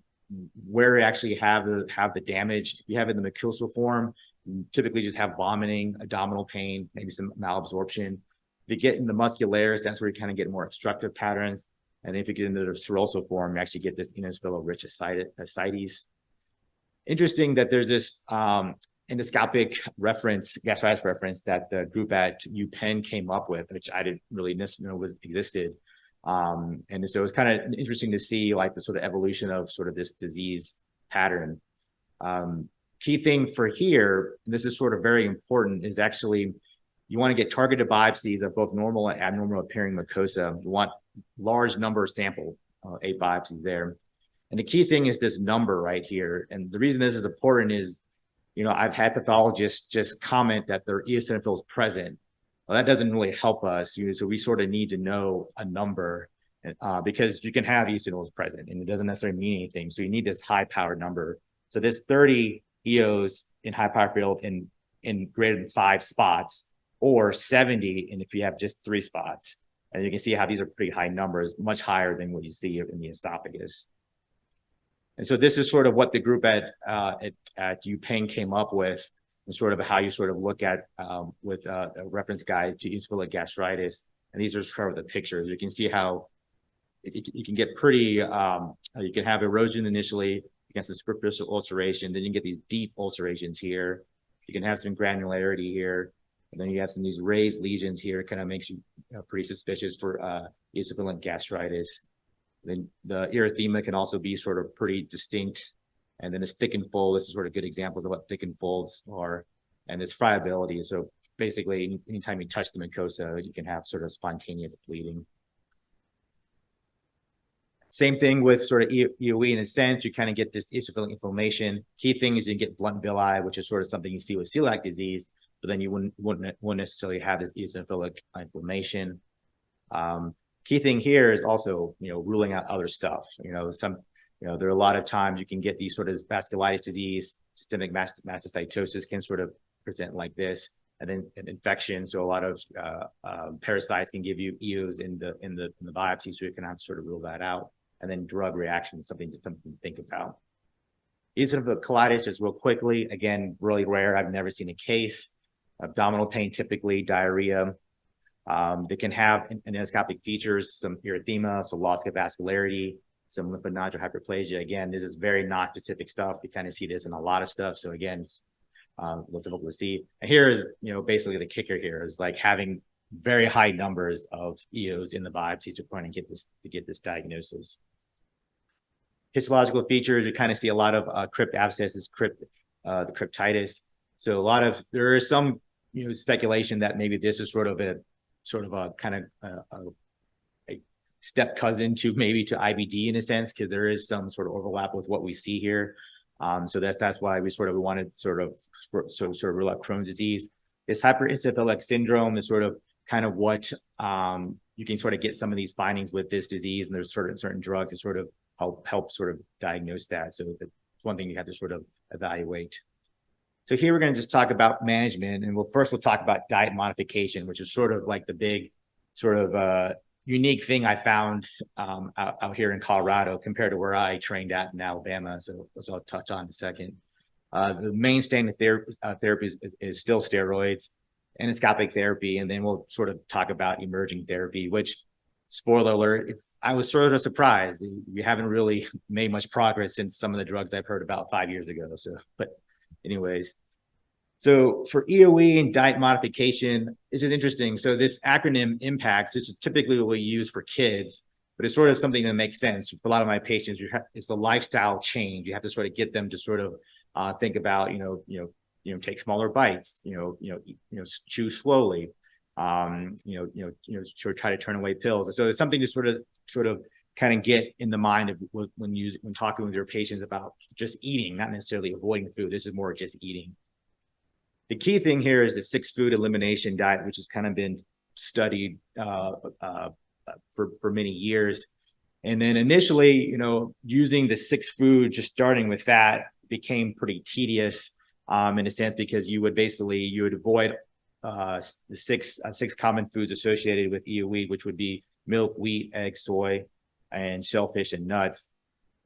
where you actually have the damage. If you have it in the mucosal form, you typically just have vomiting, abdominal pain, maybe some malabsorption. If you get in the muscularis, that's where you kind of get more obstructive patterns. And if you get into the serosal form, you actually get this eosinophil-rich ascites. Interesting that there's this endoscopic reference, gastritis reference that the group at UPenn came up with, which I didn't really know existed. And so it was kind of interesting to see like the sort of evolution of sort of this disease pattern. Key thing for here, and this is sort of very important, is actually you want to get targeted biopsies of both normal and abnormal appearing mucosa. You want large number of sample, 8 biopsies there. And the key thing is this number right here. And the reason this is important is, I've had pathologists just comment that their eosinophils present. Well, that doesn't really help us. So we sort of need to know a number because you can have eosinophils present and it doesn't necessarily mean anything. So you need this high power number. So this 30 EOs in high power field in greater than 5 spots, or 70 and if you have just 3 spots. And you can see how these are pretty high numbers, much higher than what you see in the esophagus. And so this is sort of what the group at UPenn came up with, and sort of how you sort of look at with a reference guide to eosinophilic gastritis. And these are sort of the pictures. You can see how you can get pretty, you can have erosion initially against the superficial ulceration, then you can get these deep ulcerations here. You can have some granularity here. And then you have some of these raised lesions here. It kind of makes you pretty suspicious for eosinophilic gastritis. Then the erythema can also be sort of pretty distinct. And then this thickened fold, this is sort of good examples of what thickened folds are. And this friability. So basically, anytime you touch the mucosa, you can have sort of spontaneous bleeding. Same thing with sort of EOE in a sense, you kind of get this eosinophilic inflammation. Key thing is you get blunt villi, which is sort of something you see with celiac disease, but then you wouldn't necessarily have this eosinophilic inflammation. Key thing here is also, ruling out other stuff. There are a lot of times you can get these sort of vasculitis disease, systemic mastocytosis can sort of present like this, and then an infection. So a lot of parasites can give you EOs in the biopsy, so you can have to sort of rule that out. And then drug reaction is something to think about. Eosinophilic colitis, just real quickly, again, really rare. I've never seen a case. Abdominal pain, typically diarrhea. They can have endoscopic features, some erythema, some loss of vascularity, some lymphonodular hyperplasia. Again, this is very non-specific stuff. You kind of see this in a lot of stuff. So again, what's difficult to see. And here is, basically the kicker here is like having very high numbers of EOs in the biopsy to try and get this diagnosis. Histological features, you kind of see a lot of crypt abscesses, the cryptitis. So there is some speculation that maybe this is sort of a kind of a step cousin to IBD in a sense, because there is some sort of overlap with what we see here. So that's why we wanted sort of rule out Crohn's disease. This hypereosinophilic syndrome is sort of kind of what you can sort of get some of these findings with this disease, and there's certain drugs that sort of help sort of diagnose that. So that's one thing you have to sort of evaluate. So here we're going to just talk about management, and we'll talk about diet modification, which is sort of like the big sort of unique thing I found out here in Colorado compared to where I trained at in Alabama. So which I'll touch on in a second. The main standard therapy is still steroids, endoscopic therapy, and then we'll sort of talk about emerging therapy, which, spoiler alert, I was sort of surprised. We haven't really made much progress since some of the drugs I've heard about 5 years ago. But anyways, so for EOE and diet modification, this is interesting. So this acronym IMPACTS, this is typically what we use for kids, but it's sort of something that makes sense. For a lot of my patients, it's a lifestyle change. You have to sort of get them to sort of think about, take smaller bites, chew slowly, to try to turn away pills. So it's something to sort of kind of get in the mind of when talking with your patients about just eating, not necessarily avoiding food. This is more just eating. The key thing here is the 6 food elimination diet, which has kind of been studied for many years. And then initially, using the 6 food, just starting with that became pretty tedious in a sense, because you would avoid the six common foods associated with EOE, which would be milk, wheat, egg, soy, and shellfish and nuts.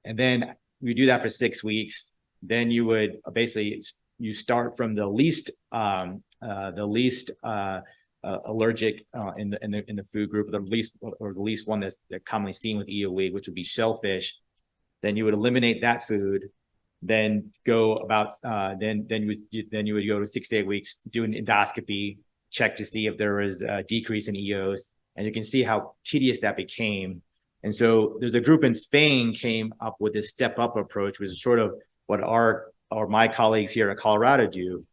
And then you do that for 6 weeks. Then you would you start from the least allergic in the food group, the least one that's commonly seen with EOE, which would be shellfish. Then you would eliminate that food. Then go about then you would go to 6 to 8 weeks, do an endoscopy, check to see if there was a decrease in EOs, and you can see how tedious that became. And so there's a group in Spain came up with this step-up approach, which is sort of what my colleagues here at Colorado do,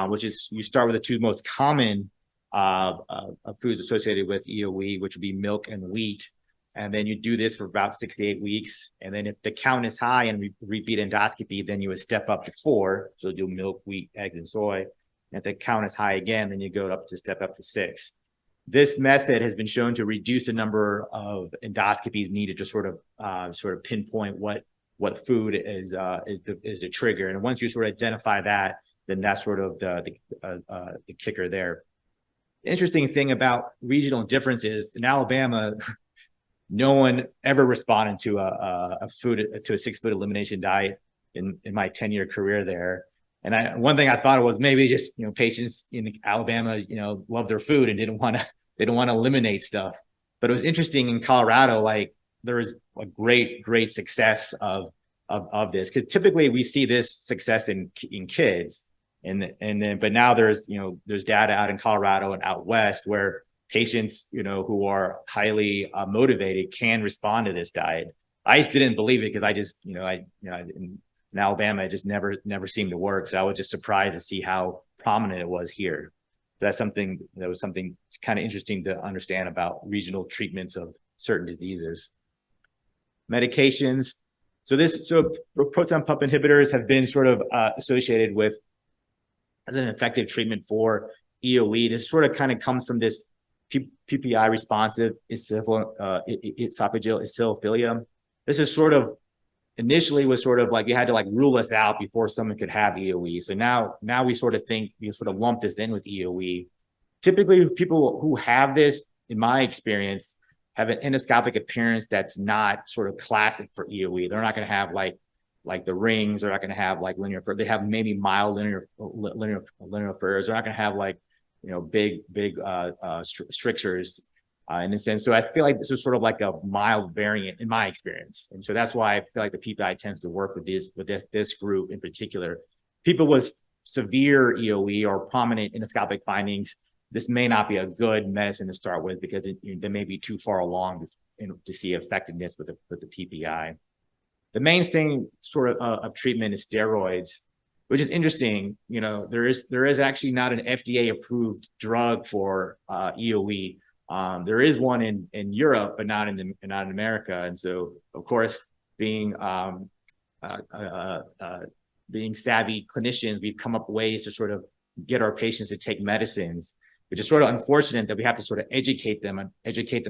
which is you start with the 2 most common foods associated with EOE, which would be milk and wheat. And then you do this for about 6 to 8 weeks. And then if the count is high and repeat endoscopy, then you would step up to 4. So do milk, wheat, eggs, and soy. And if the count is high again, then you step up to 6. This method has been shown to reduce the number of endoscopies needed to sort of pinpoint what food is a trigger. And once you sort of identify that, then that's sort of the kicker there. The interesting thing about regional differences in Alabama, no one ever responded to a 6 food elimination diet in my 10-year career there. And one thing I thought was maybe just patients in Alabama love their food and didn't want to eliminate stuff. But it was interesting in Colorado, like there was a great success of this, because typically we see this success in kids, but now there's data out in Colorado and out west where patients, who are highly motivated can respond to this diet. I just didn't believe it because I just, in Alabama, it just never seemed to work. So I was just surprised to see how prominent it was here. That was something kind of interesting to understand about regional treatments of certain diseases. Medications. So proton pump inhibitors have been sort of associated with as an effective treatment for EOE. This sort of kind of comes from this PPI responsive esophageal eosinophilia. This is sort of initially was sort of like you had to like rule us out before someone could have EOE. So now we sort of think we sort of lump this in with EOE. Typically, people who have this, in my experience, have an endoscopic appearance that's not sort of classic for EOE. They're not going to have like the rings. They're not going to have like linear. They have maybe mild linear furs. They're not going to have like big strictures in a sense. So I feel like this is sort of like a mild variant in my experience, and so that's why I feel like the PPI tends to work with this group in particular. People with severe EOE or prominent endoscopic findings, this may not be a good medicine to start with because they may be too far along to see effectiveness with the PPI. The mainstay sort of treatment is steroids, which is interesting. There is actually not an FDA approved drug for EOE. There is one in Europe, but not in America. And so, of course, being savvy clinicians, we've come up with ways to sort of get our patients to take medicines, which is sort of unfortunate that we have to sort of educate them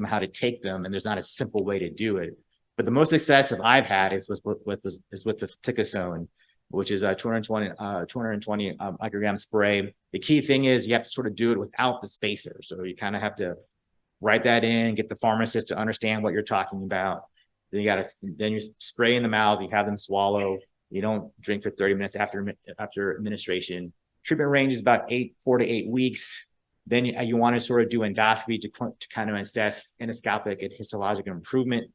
how to take them, and there's not a simple way to do it. But the most success that I've had is with the fluticasone, which is a 220 microgram spray. The key thing is you have to sort of do it without the spacer. So you kind of have to write that in, get the pharmacist to understand what you're talking about. Then you spray in the mouth, you have them swallow. You don't drink for 30 minutes after administration. Treatment range is about 4 to 8 weeks. Then you want to sort of do endoscopy to kind of assess endoscopic and histologic improvement.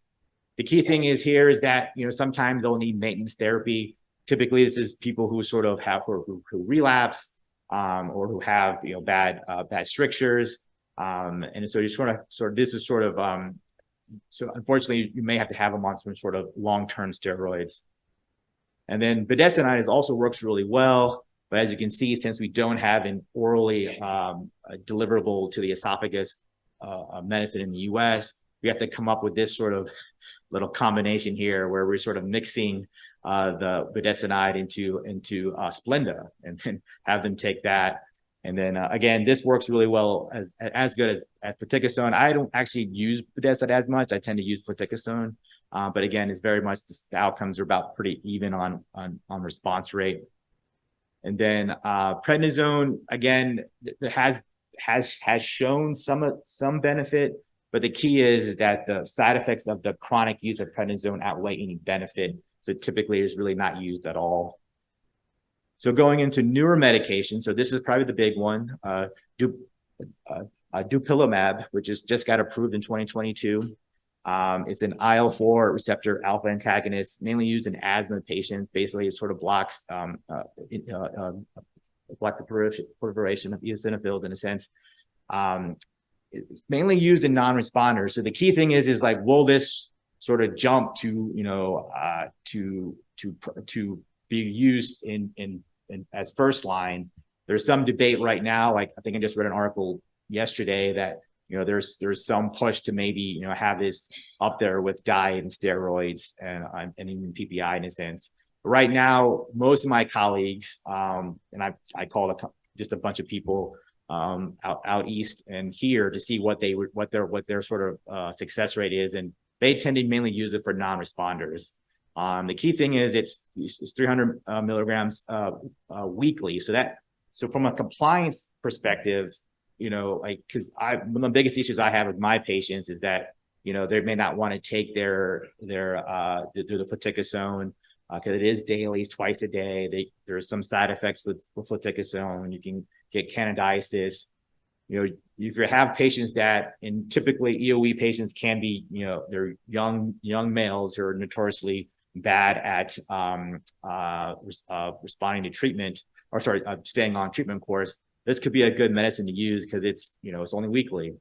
The key thing is that, sometimes they'll need maintenance therapy. Typically, this is people who sort of have, who relapse, or who have, bad strictures. And so so unfortunately, you may have to have them on some sort of long-term steroids. And then budesonide also works really well. But as you can see, since we don't have an orally deliverable to the esophagus medicine in the US, we have to come up with this sort of little combination here where we're sort of mixing the budesonide into Splenda and have them take that. And then again, this works really well as good as fluticasone. I don't actually use budesonide as much. I tend to use fluticasone. But again, it's very much the outcomes are about pretty even on response rate. And then prednisone, again, has shown some benefit, but the key is that the side effects of the chronic use of prednisone outweigh any benefit. So typically it's really not used at all. So going into newer medications, so this is probably the big one, dupilumab, which just got approved in 2022. It's an IL-4 receptor alpha antagonist, mainly used in asthma patients. Basically, it sort of blocks the proliferation of eosinophils in a sense. It's mainly used in non-responders. So the key thing is like, will this sort of jump to be used in as first line? There's some debate right now. Like I think I just read an article yesterday that there's some push to maybe have this up there with diet and steroids and even PPI in a sense. But right now, most of my colleagues and I called just a bunch of people out east and here to see what their sort of success rate is, and they tend to mainly use it for non-responders. The key thing is it's 300 milligrams weekly. So from a compliance perspective, because one of the biggest issues I have with my patients is that they may not want to take their fluticasone because it is daily, it's twice a day. There's some side effects with fluticasone. You can get candidiasis. If you have patients and typically EOE patients can be, they're young males who are notoriously bad at responding to treatment, staying on treatment course. This could be a good medicine to use because it's only weekly.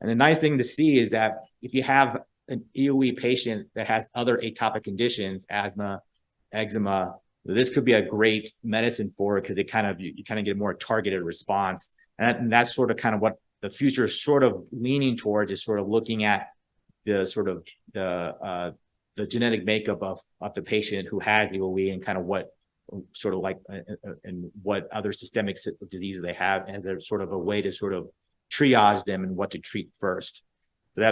And the nice thing to see is that if you have an EOE patient that has other atopic conditions, asthma, eczema, this could be a great medicine for it, because it you kind of get a more targeted response. And that's sort of kind of what the future is sort of leaning towards, is sort of looking at the sort of the genetic makeup of the patient who has EOE, and kind of what sort of like and what other systemic diseases they have, as a sort of a way to sort of triage them and what to treat first.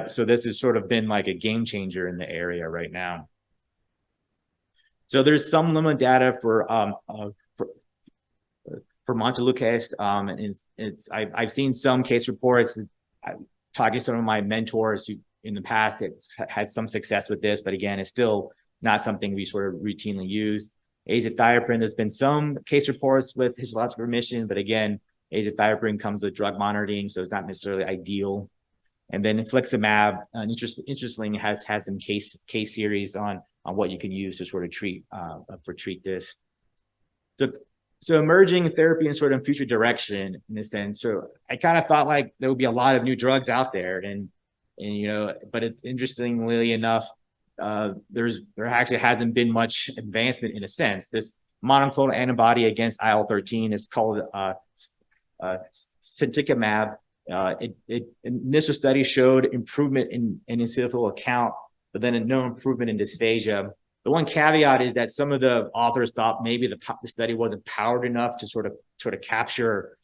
So this has sort of been like a game changer in the area right now. So there's some limited data for Montelukast, and I've seen some case reports. Talking to some of my mentors who in the past had some success with this, but again, it's still not something we sort of routinely use. Azathioprine, there's been some case reports with histological remission, but again, azathioprine comes with drug monitoring, so it's not necessarily ideal. And then infliximab, interestingly, has some case series on what you can use to sort of treat this. So emerging therapy and sort of future direction in a sense. So I kind of thought like there would be a lot of new drugs out there, and but interestingly enough, there actually hasn't been much advancement in a sense. This monoclonal antibody against IL-13 is called sintilimab. Initial study showed improvement in eosinophilic count, but then no improvement in dysphagia. The one caveat is that some of the authors thought maybe the study wasn't powered enough to sort of capture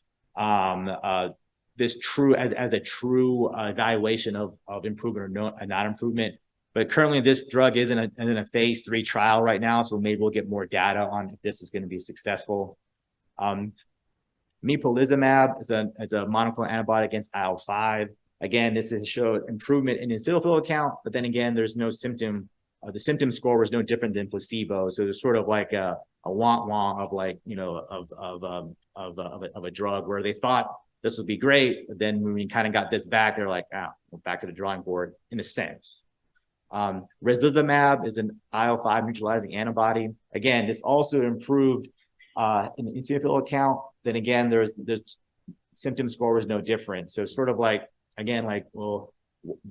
this true as a true evaluation of improvement or not improvement. But currently, this drug is in a phase 3 trial right now, so maybe we'll get more data on if this is going to be successful. Mepolizumab is a monoclonal antibody against IL-5. Again, this has showed improvement in eosinophil count, but then again, there's no symptom. The symptom score was no different than placebo, so there's sort of like a want of like of a drug where they thought this would be great, but then when we kind of got this back, they're like, we're back to the drawing board in a sense. Rezlizumab is an IL-5 neutralizing antibody. Again, this also improved in the eosinophil count. Then again, there's symptom score was no different. So sort of like, again, like, well,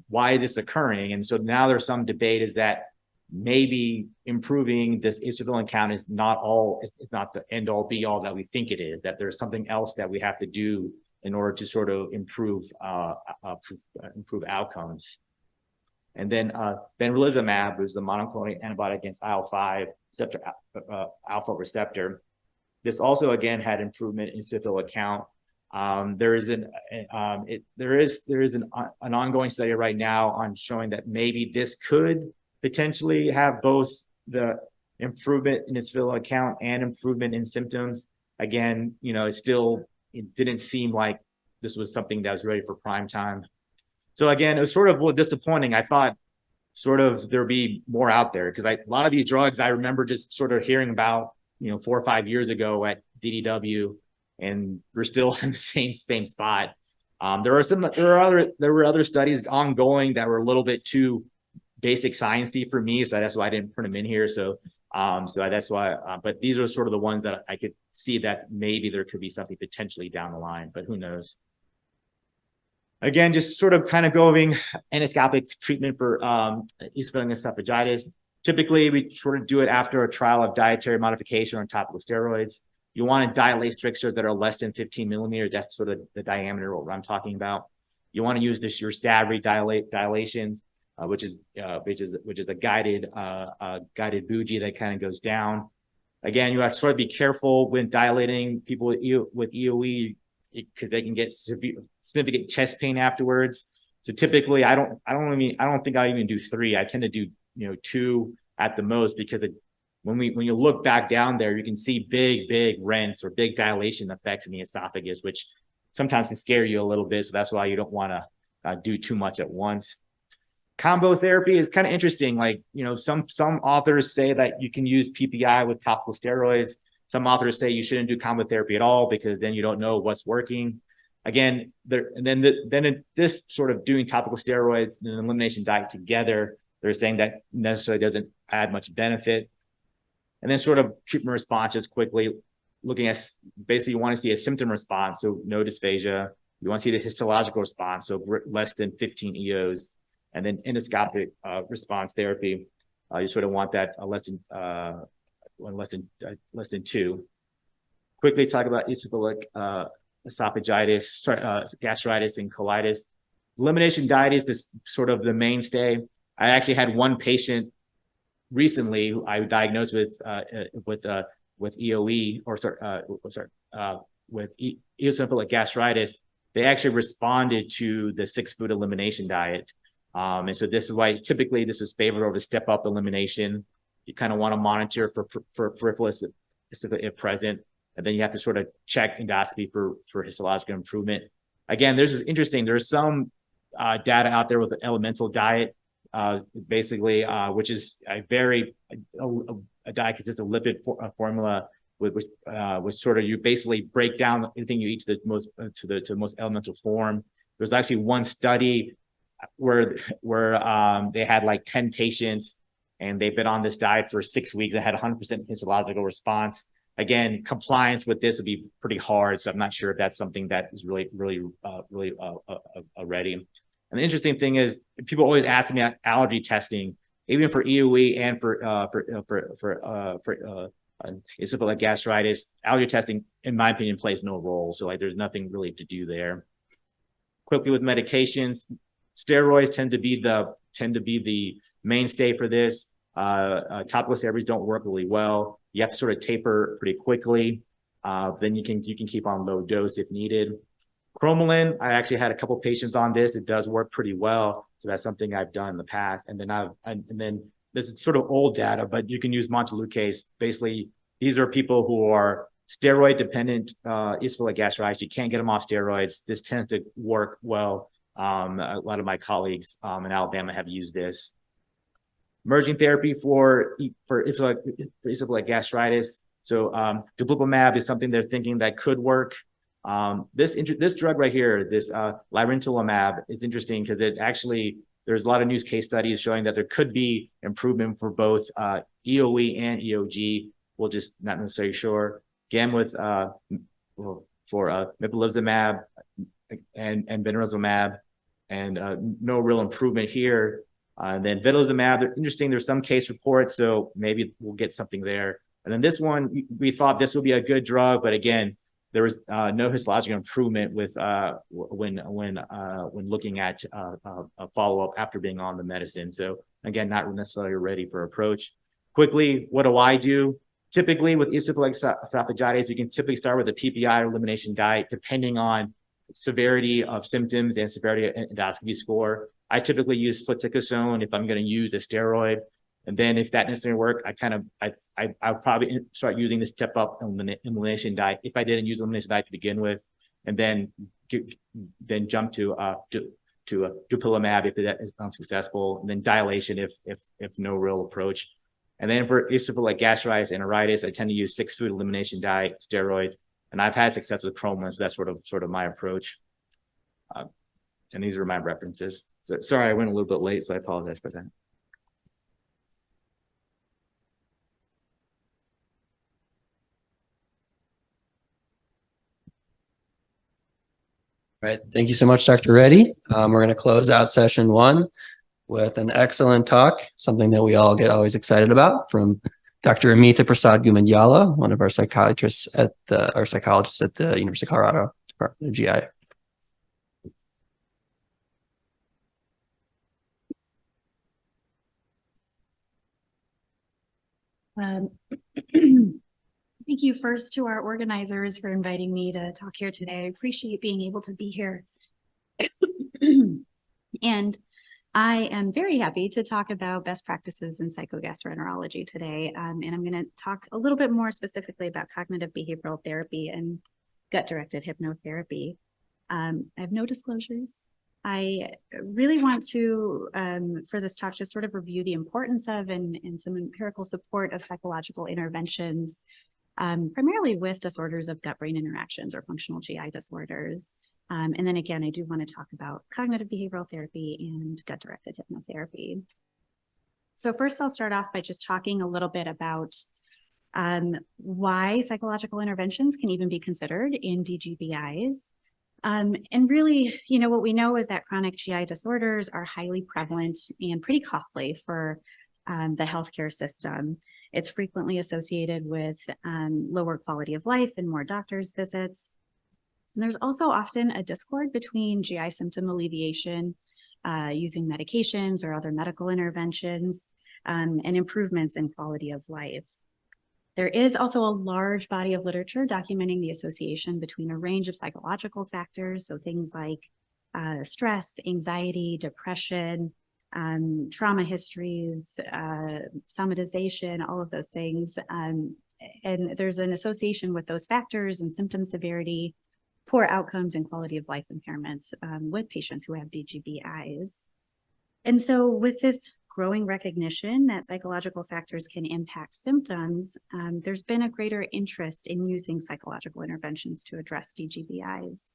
why is this occurring? And so now there's some debate is that maybe improving this eosinophil count is not the end all be all that we think it is, that there's something else that we have to do in order to sort of improve outcomes. And then benralizumab, which is a monoclonal antibody against IL-5 receptor, alpha receptor. This also again had improvement in eosinophil count. There is an ongoing study right now on showing that maybe this could potentially have both the improvement in eosinophil count and improvement in symptoms. Again, it didn't seem like this was something that was ready for prime time. So again, it was sort of a little disappointing. I thought sort of there'd be more out there, because a lot of these drugs I remember just sort of hearing about 4 or 5 years ago at DDW, and we're still in the same spot. There were other studies ongoing that were a little bit too basic sciencey for me, so that's why I didn't print them in here. So that's why. But these are sort of the ones that I could see that maybe there could be something potentially down the line, but who knows? Again, just sort of kind of going endoscopic treatment for eosinophilic esophagitis. Typically, we sort of do it after a trial of dietary modification or topical steroids. You want to dilate strictures that are less than 15 millimeters. That's sort of the diameter what I'm talking about. You want to use your Savary dilations, which is a guided bougie that kind of goes down. Again, you have to sort of be careful when dilating people with EOE, because they can get significant chest pain afterwards. So typically, I don't think I even do 3. I tend to do 2 at the most, because when you look back down there, you can see big rents or big dilation effects in the esophagus, which sometimes can scare you a little bit. So that's why you don't want to do too much at once. Combo therapy is kind of interesting. Like, some authors say that you can use PPI with topical steroids. Some authors say you shouldn't do combo therapy at all, because then you don't know what's working. Again, this sort of doing topical steroids and an elimination diet together, they're saying that necessarily doesn't add much benefit. And then sort of treatment response, just quickly looking at basically you want to see a symptom response, so no dysphagia, You want to see the histological response, so less than 15 EOs, and then endoscopic response therapy. You sort of want that less than 2. Quickly talk about eosinophilic esophagitis, gastritis, and colitis. Elimination diet is this sort of the mainstay. I actually had one patient recently who I diagnosed with EOE with eosinophilic gastritis. They actually responded to the 6-food elimination diet. And so this is why typically this is favored over step up elimination. You kind of want to monitor for peripheral if present, and then you have to sort of check endoscopy for histological improvement. Again, there's some data out there with the elemental diet, basically, which is a diet consists of lipid formula, which sort of you basically break down anything you eat to the most elemental form. There's actually one study where they had like 10 patients and they've been on this diet for 6 weeks and had 100% histological response. Again, compliance with this would be pretty hard, so I'm not sure if that's something that is really ready. And the interesting thing is, people always ask me about allergy testing, even for EOE and for eosinophilic gastritis. Allergy testing, in my opinion, plays no role. So like, there's nothing really to do there. Quickly with medications, steroids tend to be the mainstay for this. Topical steroids don't work really well. You have to sort of taper pretty quickly. Then you can keep on low dose if needed. Cromolyn, I actually had a couple patients on this. It does work pretty well. So that's something I've done in the past. And then this is sort of old data, but you can use montelukast. Basically, these are people who are steroid dependent eosinophilic gastritis. You can't get them off steroids. This tends to work well. A lot of my colleagues in Alabama have used this. Emerging therapy for eosinophilic gastritis. So dupilumab is something they're thinking that could work. This drug right here, this lirentelimab, is interesting because there's a lot of news case studies showing that there could be improvement for both EOE and EOG. We're just not necessarily sure. Again, with for mepolizumab and benralizumab, and no real improvement here. And then vedolizumab, interesting. There's some case reports, so maybe we'll get something there. And then this one, we thought this would be a good drug, but again, there was no histological improvement with when looking at a follow-up after being on the medicine. So again, not necessarily ready for approach. Quickly, what do I do? Typically with eosinophilic esophagitis, you can typically start with a PPI or elimination diet, depending on severity of symptoms and severity of endoscopy score. I typically use fluticasone if I'm going to use a steroid. And then if that doesn't work, I'll probably start using the step up elimination diet if I didn't use elimination diet to begin with, and then jump to dupilumab if that is unsuccessful, and then dilation if no real approach. And then for eosinophilic gastritis and enteritis, I tend to use 6-food elimination diet, steroids, and I've had success with Cromolyn, so that's sort of my approach. And these are my references. So, sorry, I went a little bit late, so I apologize for that. Right. Thank you so much, Dr. Reddy. We're going to close out session 1 with an excellent talk, something that we all get always excited about, from Dr. Amitha Prasad Gumidyala, one of our psychologists at the University of Colorado Department of GI. Thank you first to our organizers for inviting me to talk here today. I appreciate being able to be here. And I am very happy to talk about best practices in psychogastroenterology today. And I'm going to talk a little bit more specifically about cognitive behavioral therapy and gut-directed hypnotherapy. I have no disclosures. I really want to, for this talk, just sort of review the importance of and some empirical support of psychological interventions, primarily with disorders of gut-brain interactions or functional GI disorders. And then again, I do want to talk about cognitive behavioral therapy and gut-directed hypnotherapy. So first, I'll start off by just talking a little bit about why psychological interventions can even be considered in DGBIs. And really, what we know is that chronic GI disorders are highly prevalent and pretty costly for the healthcare system. It's frequently associated with lower quality of life and more doctor's visits. And there's also often a discord between GI symptom alleviation using medications or other medical interventions and improvements in quality of life. There is also a large body of literature documenting the association between a range of psychological factors, so things like stress, anxiety, depression, trauma histories, somatization, all of those things. And there's an association with those factors and symptom severity, poor outcomes, and quality of life impairments with patients who have DGBIs. And so with this growing recognition that psychological factors can impact symptoms, there's been a greater interest in using psychological interventions to address DGBIs.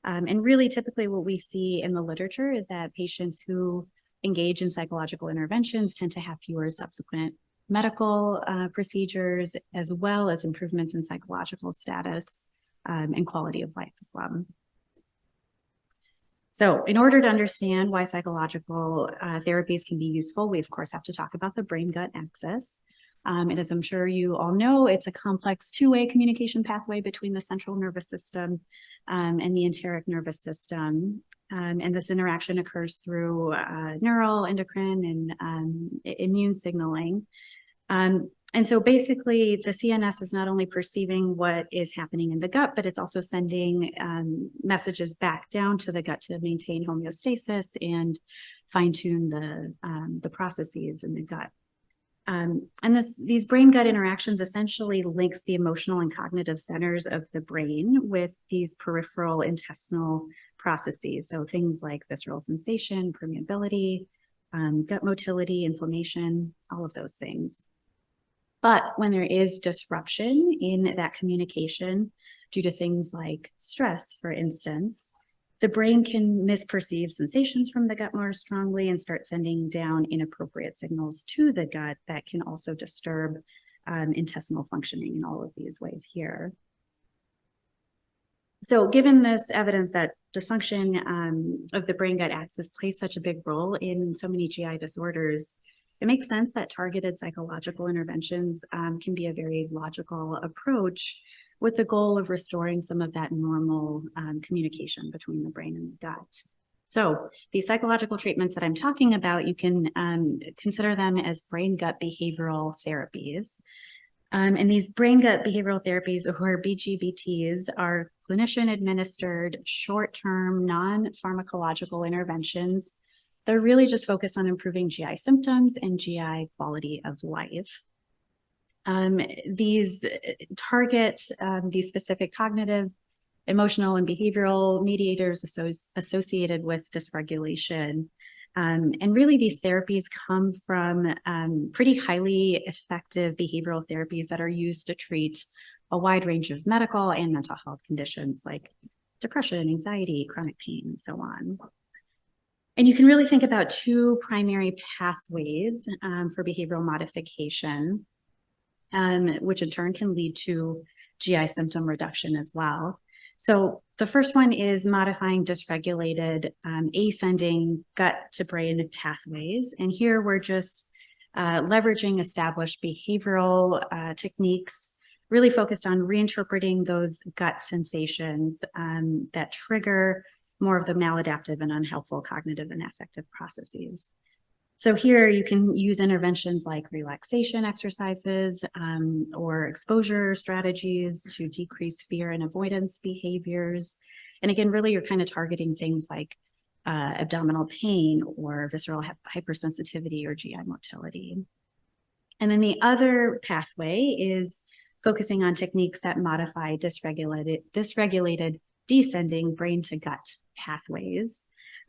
And really, typically what we see in the literature is that patients who engage in psychological interventions tend to have fewer subsequent medical procedures, as well as improvements in psychological status and quality of life as well. So in order to understand why psychological therapies can be useful, we of course have to talk about the brain-gut axis. And as I'm sure you all know, it's a complex two-way communication pathway between the central nervous system and the enteric nervous system. And this interaction occurs through neural, endocrine, and immune signaling. And so basically the CNS is not only perceiving what is happening in the gut, but it's also sending messages back down to the gut to maintain homeostasis and fine-tune the processes in the gut. And these brain-gut interactions essentially links the emotional and cognitive centers of the brain with these peripheral intestinal processes. So things like visceral sensation, permeability, gut motility, inflammation, all of those things. But when there is disruption in that communication due to things like stress, for instance, the brain can misperceive sensations from the gut more strongly and start sending down inappropriate signals to the gut that can also disturb intestinal functioning in all of these ways here. So given this evidence that dysfunction of the brain-gut axis plays such a big role in so many GI disorders, it makes sense that targeted psychological interventions can be a very logical approach with the goal of restoring some of that normal communication between the brain and the gut. So these psychological treatments that I'm talking about, you can consider them as brain-gut behavioral therapies. And these brain-gut behavioral therapies, or BGBTs, are clinician-administered, short-term, non-pharmacological interventions. They're really just focused on improving GI symptoms and GI quality of life. These target these specific cognitive, emotional, and behavioral mediators associated with dysregulation. And really, these therapies come from pretty highly effective behavioral therapies that are used to treat a wide range of medical and mental health conditions like depression, anxiety, chronic pain, and so on. And you can really think about two primary pathways for behavioral modification, which in turn can lead to GI symptom reduction as well. So the first one is modifying dysregulated ascending gut to brain pathways. And here we're just leveraging established behavioral techniques, really focused on reinterpreting those gut sensations that trigger more of the maladaptive and unhelpful cognitive and affective processes. So here you can use interventions like relaxation exercises or exposure strategies to decrease fear and avoidance behaviors. And again, really you're kind of targeting things like abdominal pain or visceral hypersensitivity or GI motility. And then the other pathway is focusing on techniques that modify dysregulated descending brain to gut pathways,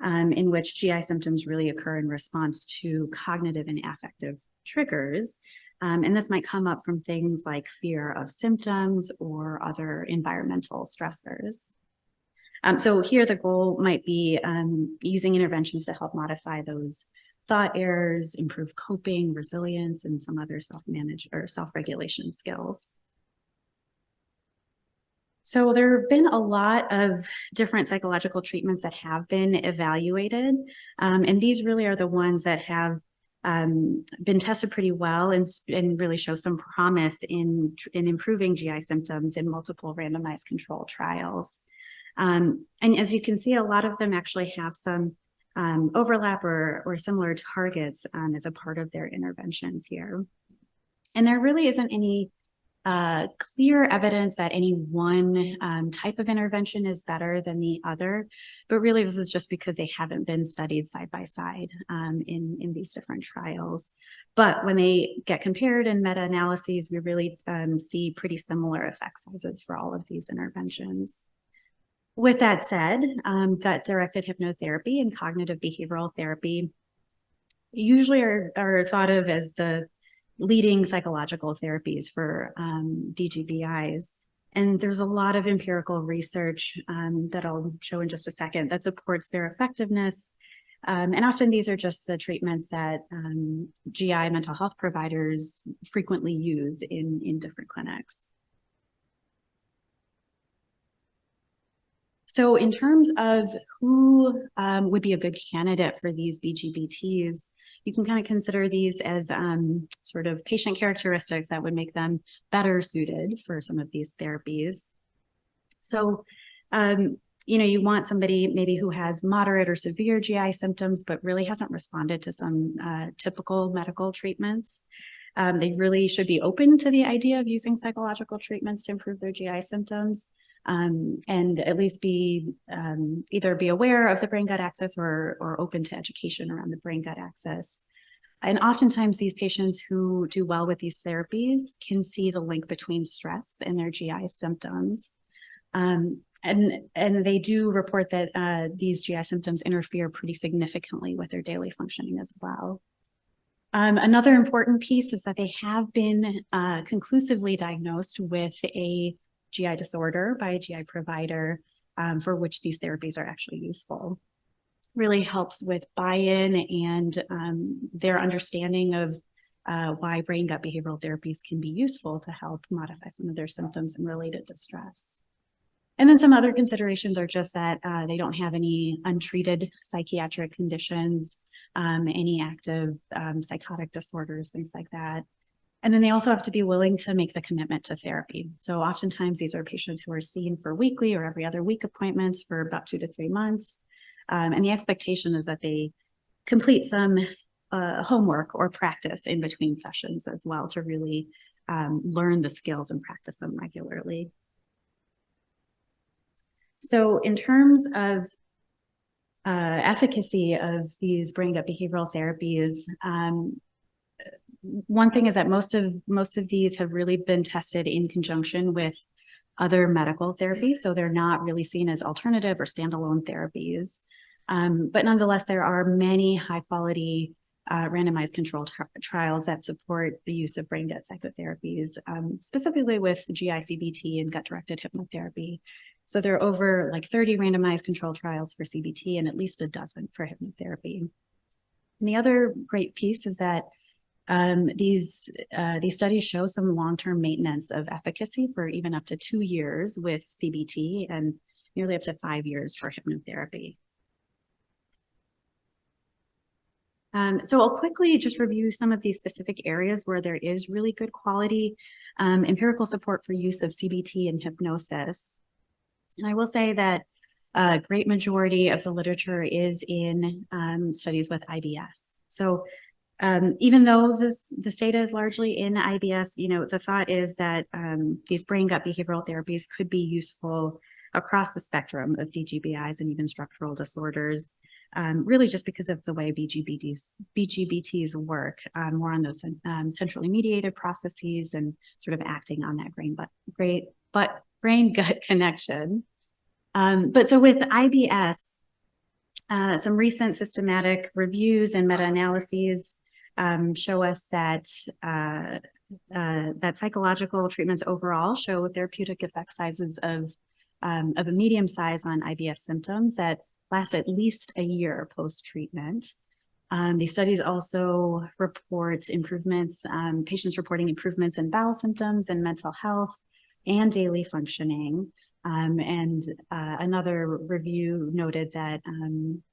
in which GI symptoms really occur in response to cognitive and affective triggers. And this might come up from things like fear of symptoms or other environmental stressors. So here the goal might be using interventions to help modify those thought errors, improve coping, resilience, and some other self-manage or self-regulation skills. So there have been a lot of different psychological treatments that have been evaluated, and these really are the ones that have been tested pretty well and really show some promise in improving GI symptoms in multiple randomized control trials. And as you can see, a lot of them actually have some overlap or similar targets as a part of their interventions here. And there really isn't any clear evidence that any one type of intervention is better than the other, but really this is just because they haven't been studied side by side in these different trials. But when they get compared in meta-analyses, we really see pretty similar effect sizes for all of these interventions. With that said, gut-directed hypnotherapy and cognitive behavioral therapy usually are thought of as the leading psychological therapies for DGBIs. And there's a lot of empirical research that I'll show in just a second that supports their effectiveness. And often these are just the treatments that GI mental health providers frequently use in different clinics. So in terms of who would be a good candidate for these BGBTs, you can kind of consider these as sort of patient characteristics that would make them better suited for some of these therapies. So, you want somebody maybe who has moderate or severe GI symptoms, but really hasn't responded to some typical medical treatments. They really should be open to the idea of using psychological treatments to improve their GI symptoms. And at least be either be aware of the brain-gut axis or open to education around the brain-gut axis. And oftentimes these patients who do well with these therapies can see the link between stress and their GI symptoms. And they do report that these GI symptoms interfere pretty significantly with their daily functioning as well. Another important piece is that they have been conclusively diagnosed with a GI disorder by a GI provider for which these therapies are actually useful. Really helps with buy-in and their understanding of why brain-gut behavioral therapies can be useful to help modify some of their symptoms and related distress. And then some other considerations are just that they don't have any untreated psychiatric conditions, any active psychotic disorders, things like that. And then they also have to be willing to make the commitment to therapy. So oftentimes these are patients who are seen for weekly or every other week appointments for about 2 to 3 months. And the expectation is that they complete some homework or practice in between sessions as well to really learn the skills and practice them regularly. So in terms of efficacy of these brain-gut behavioral therapies, one thing is that most of these have really been tested in conjunction with other medical therapies, so they're not really seen as alternative or standalone therapies. But nonetheless, there are many high-quality randomized control trials that support the use of brain-gut psychotherapies, specifically with GI CBT and gut-directed hypnotherapy. So there are over 30 randomized control trials for CBT and at least a dozen for hypnotherapy. And the other great piece is that these studies show some long-term maintenance of efficacy for even up to 2 years with CBT and nearly up to 5 years for hypnotherapy. So I'll quickly just review some of these specific areas where there is really good quality empirical support for use of CBT and hypnosis. And I will say that a great majority of the literature is in studies with IBS. So even though this data is largely in IBS, the thought is that these brain-gut behavioral therapies could be useful across the spectrum of DGBIs and even structural disorders, really just because of the way BGBTs work, more on those centrally mediated processes and sort of acting on that brain-gut connection. But so with IBS, some recent systematic reviews and meta-analyses show us that psychological treatments overall show therapeutic effect sizes of a medium size on IBS symptoms that last at least a year post-treatment. These studies also report improvements, patients reporting improvements in bowel symptoms and mental health and daily functioning. Another review noted that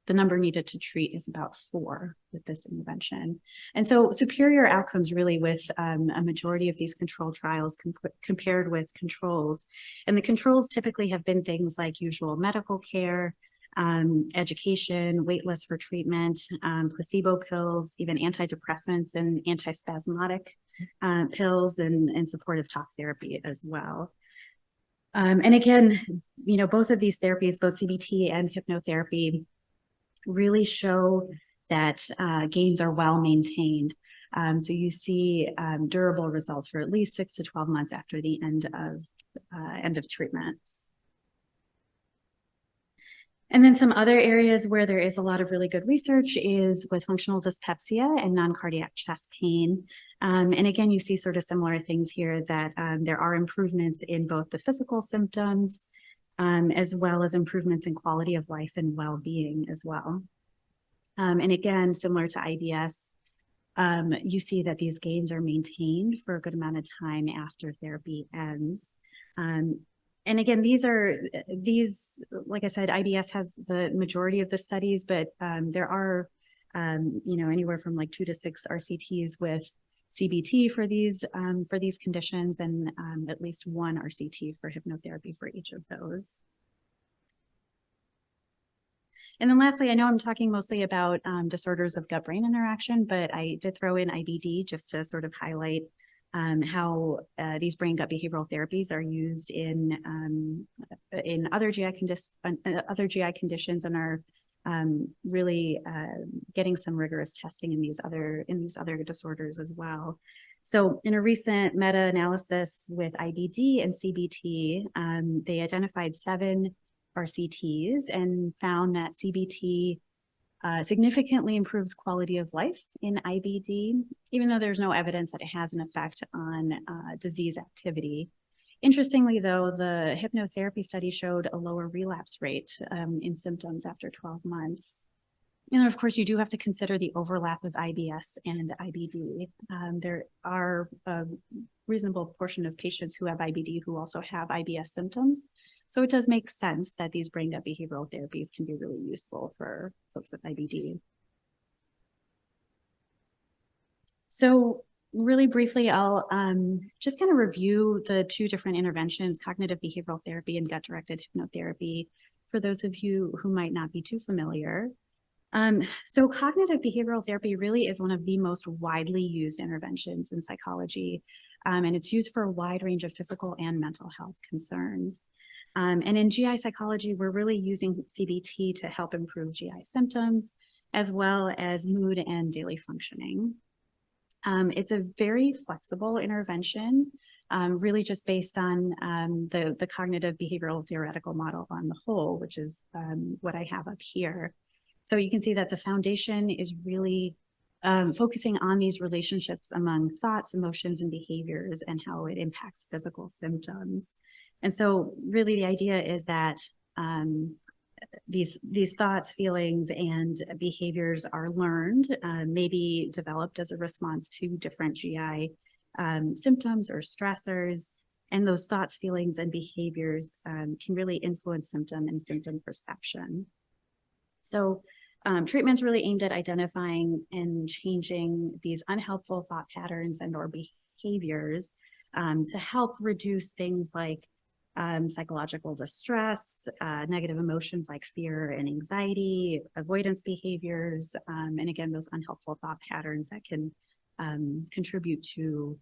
the number needed to treat is about 4 with this intervention. And so superior outcomes really with a majority of these control trials compared with controls. And the controls typically have been things like usual medical care, education, wait lists for treatment, placebo pills, even antidepressants and antispasmodic pills, and supportive talk therapy as well. And again, both of these therapies, both CBT and hypnotherapy, really show that gains are well maintained. So you see durable results for at least 6 to 12 months after the end of treatment. And then some other areas where there is a lot of really good research is with functional dyspepsia and non-cardiac chest pain. And again, you see sort of similar things here, that there are improvements in both the physical symptoms as well as improvements in quality of life and well-being as well. And again, similar to IBS, you see that these gains are maintained for a good amount of time after therapy ends. And again, these, like I said, IBS has the majority of the studies, but there are, anywhere from like 2 to 6 RCTs with CBT for these conditions, and at least 1 RCT for hypnotherapy for each of those. And then lastly, I know I'm talking mostly about disorders of gut-brain interaction, but I did throw in IBD just to sort of highlight how these brain-gut behavioral therapies are used in other GI conditions, and are really getting some rigorous testing in these other disorders as well. So in a recent meta-analysis with IBD and CBT, they identified 7 RCTs and found that CBT significantly improves quality of life in IBD, even though there's no evidence that it has an effect on disease activity. Interestingly, though, the hypnotherapy study showed a lower relapse rate in symptoms after 12 months. And of course, you do have to consider the overlap of IBS and IBD. There are a reasonable portion of patients who have IBD who also have IBS symptoms. So it does make sense that these brain-gut behavioral therapies can be really useful for folks with IBD. So really briefly, I'll just kind of review the 2 different interventions, cognitive behavioral therapy and gut-directed hypnotherapy, for those of you who might not be too familiar. So cognitive behavioral therapy really is one of the most widely used interventions in psychology, and it's used for a wide range of physical and mental health concerns. And in GI psychology, we're really using CBT to help improve GI symptoms, as well as mood and daily functioning. It's a very flexible intervention, really just based on the cognitive behavioral theoretical model on the whole, which is what I have up here. So you can see that the foundation is really focusing on these relationships among thoughts, emotions, and behaviors, and how it impacts physical symptoms. And so really the idea is that these thoughts, feelings, and behaviors are learned, maybe developed as a response to different GI symptoms or stressors. And those thoughts, feelings, and behaviors can really influence symptom and symptom perception. So treatment's really aimed at identifying and changing these unhelpful thought patterns and or behaviors to help reduce things like psychological distress, negative emotions like fear and anxiety, avoidance behaviors, and again, those unhelpful thought patterns that can contribute to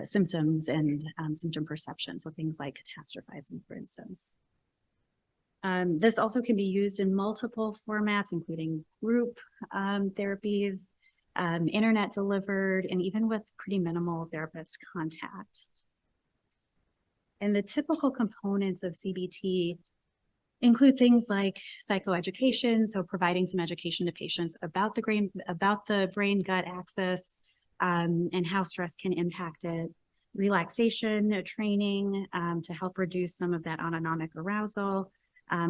symptoms and symptom perception. So things like catastrophizing, for instance. This also can be used in multiple formats, including group therapies, internet delivered, and even with pretty minimal therapist contact. And the typical components of CBT include things like psychoeducation, so providing some education to patients about the brain-gut axis and how stress can impact it, relaxation training to help reduce some of that autonomic arousal,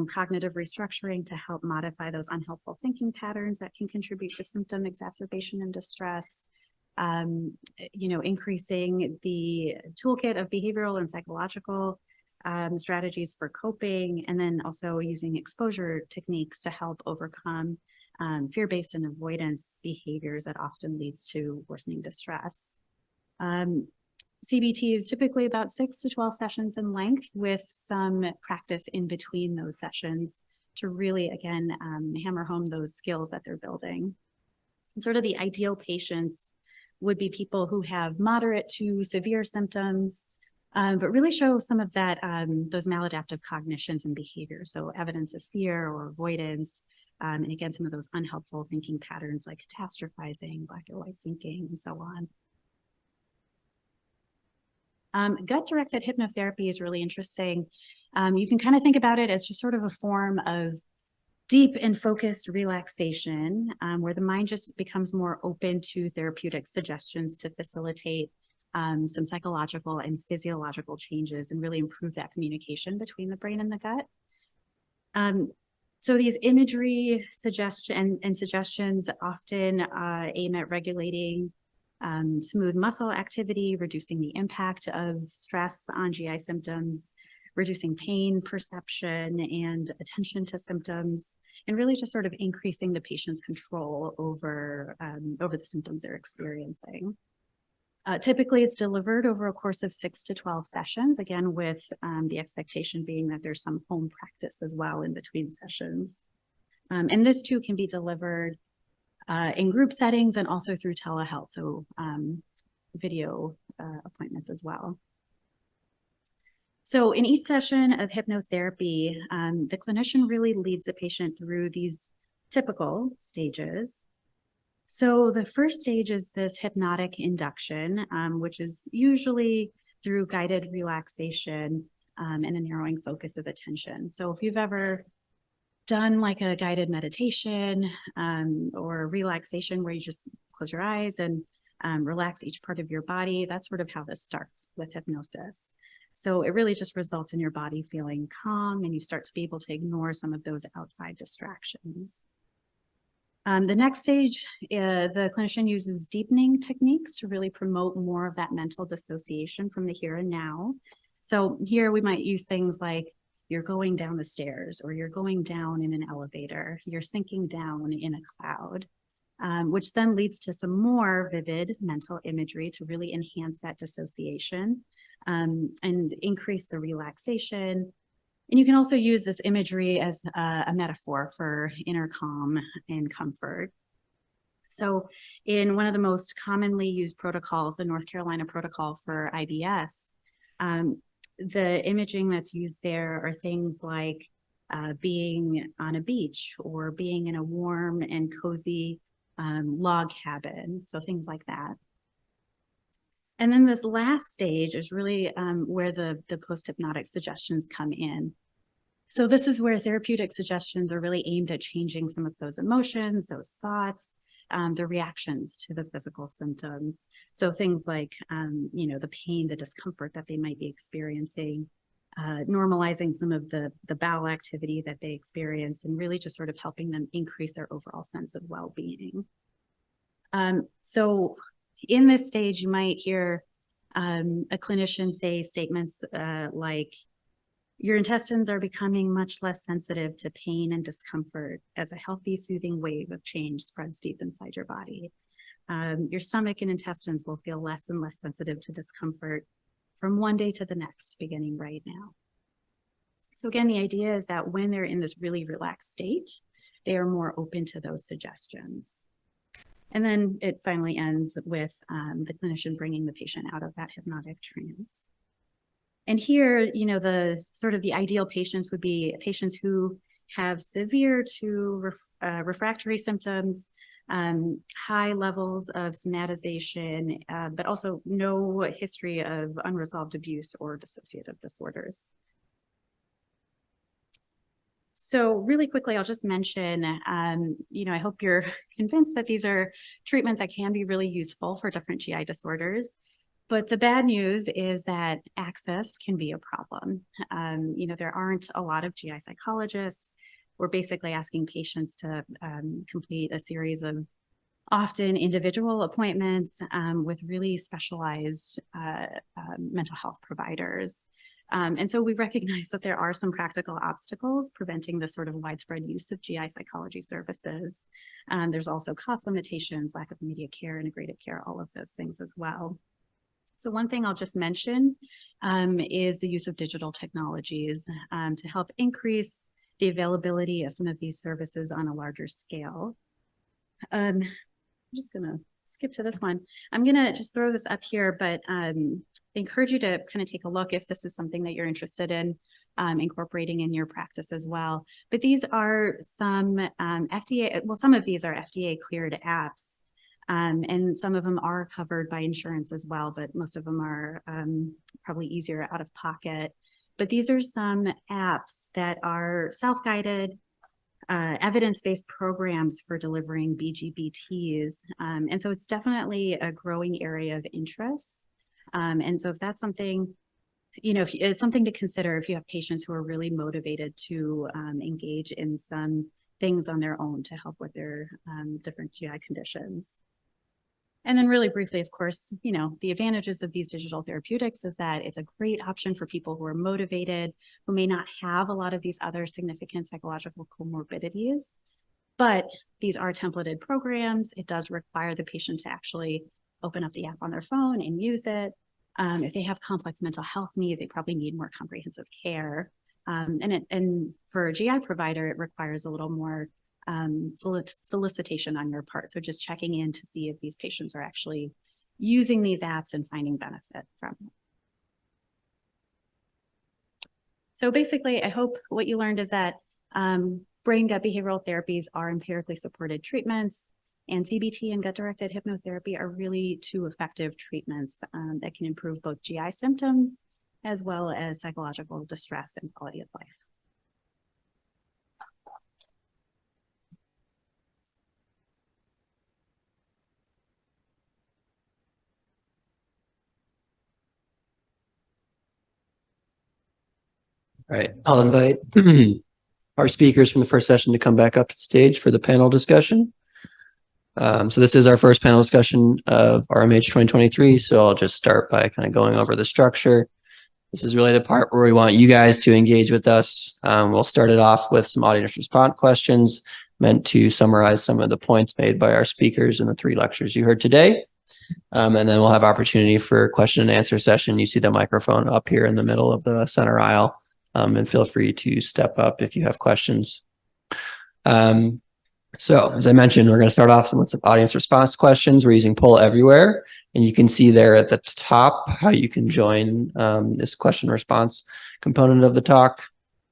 cognitive restructuring to help modify those unhelpful thinking patterns that can contribute to symptom exacerbation and distress, increasing the toolkit of behavioral and psychological strategies for coping, and then also using exposure techniques to help overcome fear-based and avoidance behaviors that often leads to worsening distress. CBT is typically about 6 to 12 sessions in length, with some practice in between those sessions to really, again, hammer home those skills that they're building. And sort of the ideal patients would be people who have moderate to severe symptoms, but really show some of that, those maladaptive cognitions and behaviors. So evidence of fear or avoidance, and again, some of those unhelpful thinking patterns like catastrophizing, black or white thinking, and so on. Gut-directed hypnotherapy is really interesting. You can kind of think about it as just sort of a form of deep and focused relaxation, where the mind just becomes more open to therapeutic suggestions to facilitate some psychological and physiological changes and really improve that communication between the brain and the gut. So these imagery suggestions often aim at regulating smooth muscle activity, reducing the impact of stress on GI symptoms, reducing pain perception and attention to symptoms, and really just sort of increasing the patient's control over the symptoms they're experiencing. Typically, it's delivered over a course of 6 to 12 sessions, again, with the expectation being that there's some home practice as well in between sessions. And this too can be delivered in group settings and also through telehealth, so video appointments as well. So in each session of hypnotherapy, the clinician really leads the patient through these typical stages. So the first stage is this hypnotic induction, which is usually through guided relaxation and a narrowing focus of attention. So if you've ever done like a guided meditation or relaxation where you just close your eyes and relax each part of your body, that's sort of how this starts with hypnosis. So it really just results in your body feeling calm, and you start to be able to ignore some of those outside distractions. The next stage, the clinician uses deepening techniques to really promote more of that mental dissociation from the here and now. So here we might use things like you're going down the stairs, or you're going down in an elevator, you're sinking down in a cloud, which then leads to some more vivid mental imagery to really enhance that dissociation and increase the relaxation. And you can also use this imagery as a metaphor for inner calm and comfort. So in one of the most commonly used protocols, the North Carolina protocol for IBS, the imaging that's used there are things like being on a beach or being in a warm and cozy log cabin, so things like that. And then this last stage is really where the post-hypnotic suggestions come in. So this is where therapeutic suggestions are really aimed at changing some of those emotions, those thoughts, the reactions to the physical symptoms. So things like, the pain, the discomfort that they might be experiencing, normalizing some of the bowel activity that they experience, and really just sort of helping them increase their overall sense of well-being. So in this stage, you might hear a clinician say statements like, your intestines are becoming much less sensitive to pain and discomfort as a healthy, soothing wave of change spreads deep inside your body. Your stomach and intestines will feel less and less sensitive to discomfort from one day to the next, beginning right now. So again, the idea is that when they're in this really relaxed state, they are more open to those suggestions. And then it finally ends with the clinician bringing the patient out of that hypnotic trance. And here, the sort of the ideal patients would be patients who have severe to refractory symptoms, high levels of somatization, but also no history of unresolved abuse or dissociative disorders. So really quickly, I'll just mention, I hope you're convinced that these are treatments that can be really useful for different GI disorders. But the bad news is that access can be a problem. There aren't a lot of GI psychologists. We're basically asking patients to complete a series of often individual appointments with really specialized mental health providers. And so we recognize that there are some practical obstacles preventing the sort of widespread use of GI psychology services. There's also cost limitations, lack of immediate care, integrated care, all of those things as well. So one thing I'll just mention is the use of digital technologies to help increase the availability of some of these services on a larger scale. I'm just going to skip to this one. I'm going to just throw this up here, but encourage you to kind of take a look if this is something that you're interested in incorporating in your practice as well. But these are some FDA, well, some of these are FDA cleared apps. And some of them are covered by insurance as well, but most of them are probably easier out of pocket. But these are some apps that are self-guided, evidence-based programs for delivering BGBTs. And so it's definitely a growing area of interest. And so if that's something, you know, if it's something to consider if you have patients who are really motivated to engage in some things on their own to help with their different GI conditions. And then really briefly, of course, you know, the advantages of these digital therapeutics is that it's a great option for people who are motivated, who may not have a lot of these other significant psychological comorbidities, but these are templated programs. It does require the patient to actually open up the app on their phone and use it. If they have complex mental health needs, they probably need more comprehensive care. And for a GI provider, it requires a little more solicitation on your part. So just checking in to see if these patients are actually using these apps and finding benefit from them. So basically, I hope what you learned is that brain gut behavioral therapies are empirically supported treatments, and CBT and gut-directed hypnotherapy are really two effective treatments that can improve both GI symptoms as well as psychological distress and quality of life. All right, I'll invite our speakers from the first session to come back up to the stage for the panel discussion. So this is our first panel discussion of RMH 2023. So I'll just start by kind of going over the structure. This is really the part where we want you guys to engage with us. We'll start it off with some audience response questions meant to summarize some of the points made by our speakers in the 3 lectures you heard today. And then we'll have opportunity for a question and answer session. You see the microphone up here in the middle of the center aisle. And feel free to step up if you have questions. So as I mentioned, we're going to start off with some audience response questions. We're using Poll Everywhere, and you can see there at the top how you can join this question response component of the talk.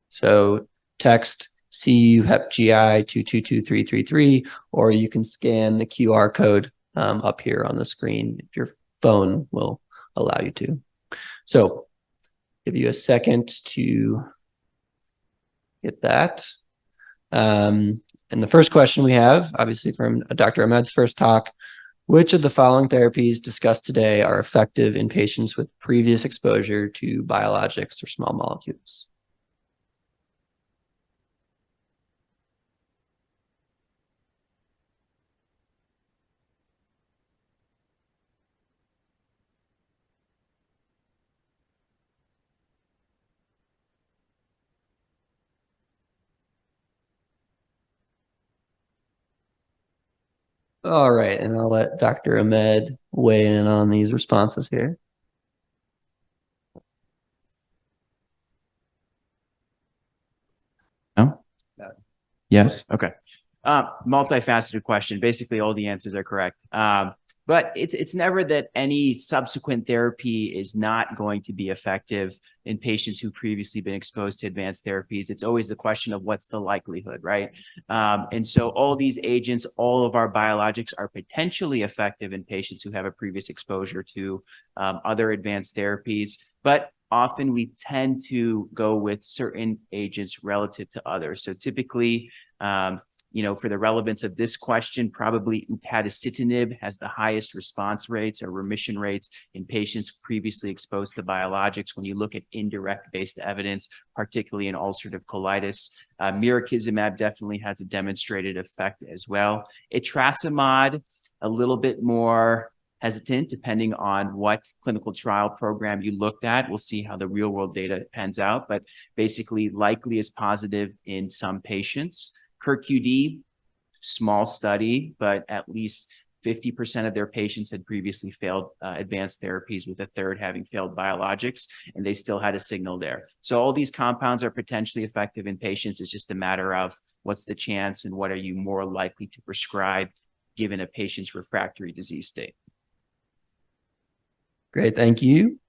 So text CU Hep GI 222333, or you can scan the QR code up here on the screen if your phone will allow you to. So give you a second to get that. And the first question we have, obviously from Dr. Ahmed's first talk, which of the following therapies discussed today are effective in patients with previous exposure to biologics or small molecules? All right, and I'll let Dr. Ahmed weigh in on these responses here. No? Yes? Okay. Multifaceted question. Basically, all the answers are correct. But it's never that any subsequent therapy is not going to be effective in patients who've previously been exposed to advanced therapies. It's always the question of what's the likelihood, right? And so all these agents, all of our biologics are potentially effective in patients who have a previous exposure to other advanced therapies. But often we tend to go with certain agents relative to others. So typically, for the relevance of this question, probably upadacitinib has the highest response rates or remission rates in patients previously exposed to biologics. When you look at indirect based evidence, particularly in ulcerative colitis, mirikizumab definitely has a demonstrated effect as well. Etrasimod, a little bit more hesitant depending on what clinical trial program you looked at. We'll see how the real world data pans out, but basically likely is positive in some patients. KIRT-QD, small study, but at least 50% of their patients had previously failed advanced therapies, with a third having failed biologics, and they still had a signal there. So all these compounds are potentially effective in patients. It's just a matter of what's the chance and what are you more likely to prescribe given a patient's refractory disease state. Great, thank you.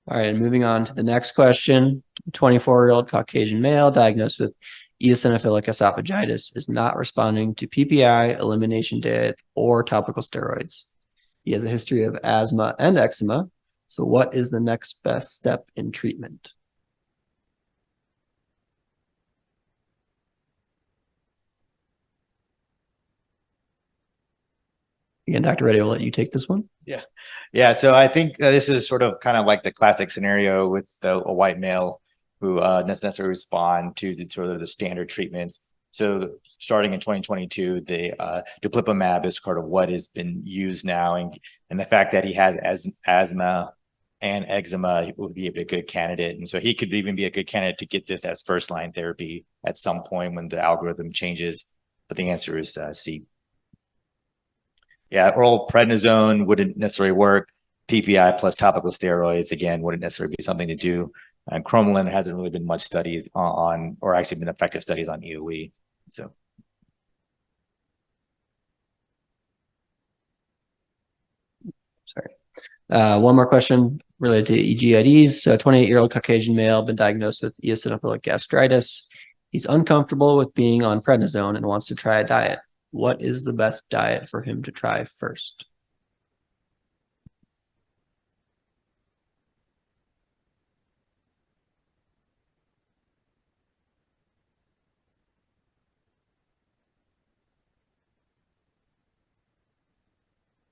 All right, moving on to the next question. A 24-year-old Caucasian male diagnosed with eosinophilic esophagitis is not responding to PPI, elimination diet, or topical steroids. He has a history of asthma and eczema. So what is the next best step in treatment? Again, Dr. Reddy, I'll let you take this one. Yeah. So I think this is sort of kind of like the classic scenario with a white male who doesn't necessarily respond to the sort of the standard treatments. So starting in 2022, the dupilumab is sort of what has been used now, and the fact that he has asthma and eczema would be a good candidate. And so he could even be a good candidate to get this as first line therapy at some point when the algorithm changes. But the answer is C. Yeah, oral prednisone wouldn't necessarily work. PPI plus topical steroids, again, wouldn't necessarily be something to do. And cromolyn hasn't really been much studies on, or actually been effective studies on EOE. So. Sorry. One more question related to EGIDs. So a 28-year-old Caucasian male been diagnosed with eosinophilic gastritis. He's uncomfortable with being on prednisone and wants to try a diet. What is the best diet for him to try first?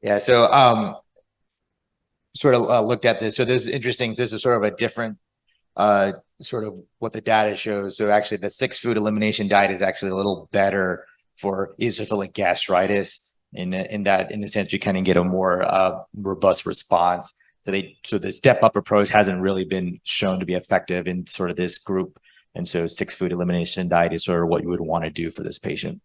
Yeah, so sort of looked at this. So this is interesting. This is sort of a different sort of what the data shows. So actually the 6-food elimination diet is actually a little better for eosinophilic gastritis in the sense you kind of get a more robust response. So the step up approach hasn't really been shown to be effective in sort of this group. And so 6-food elimination diet is sort of what you would want to do for this patient.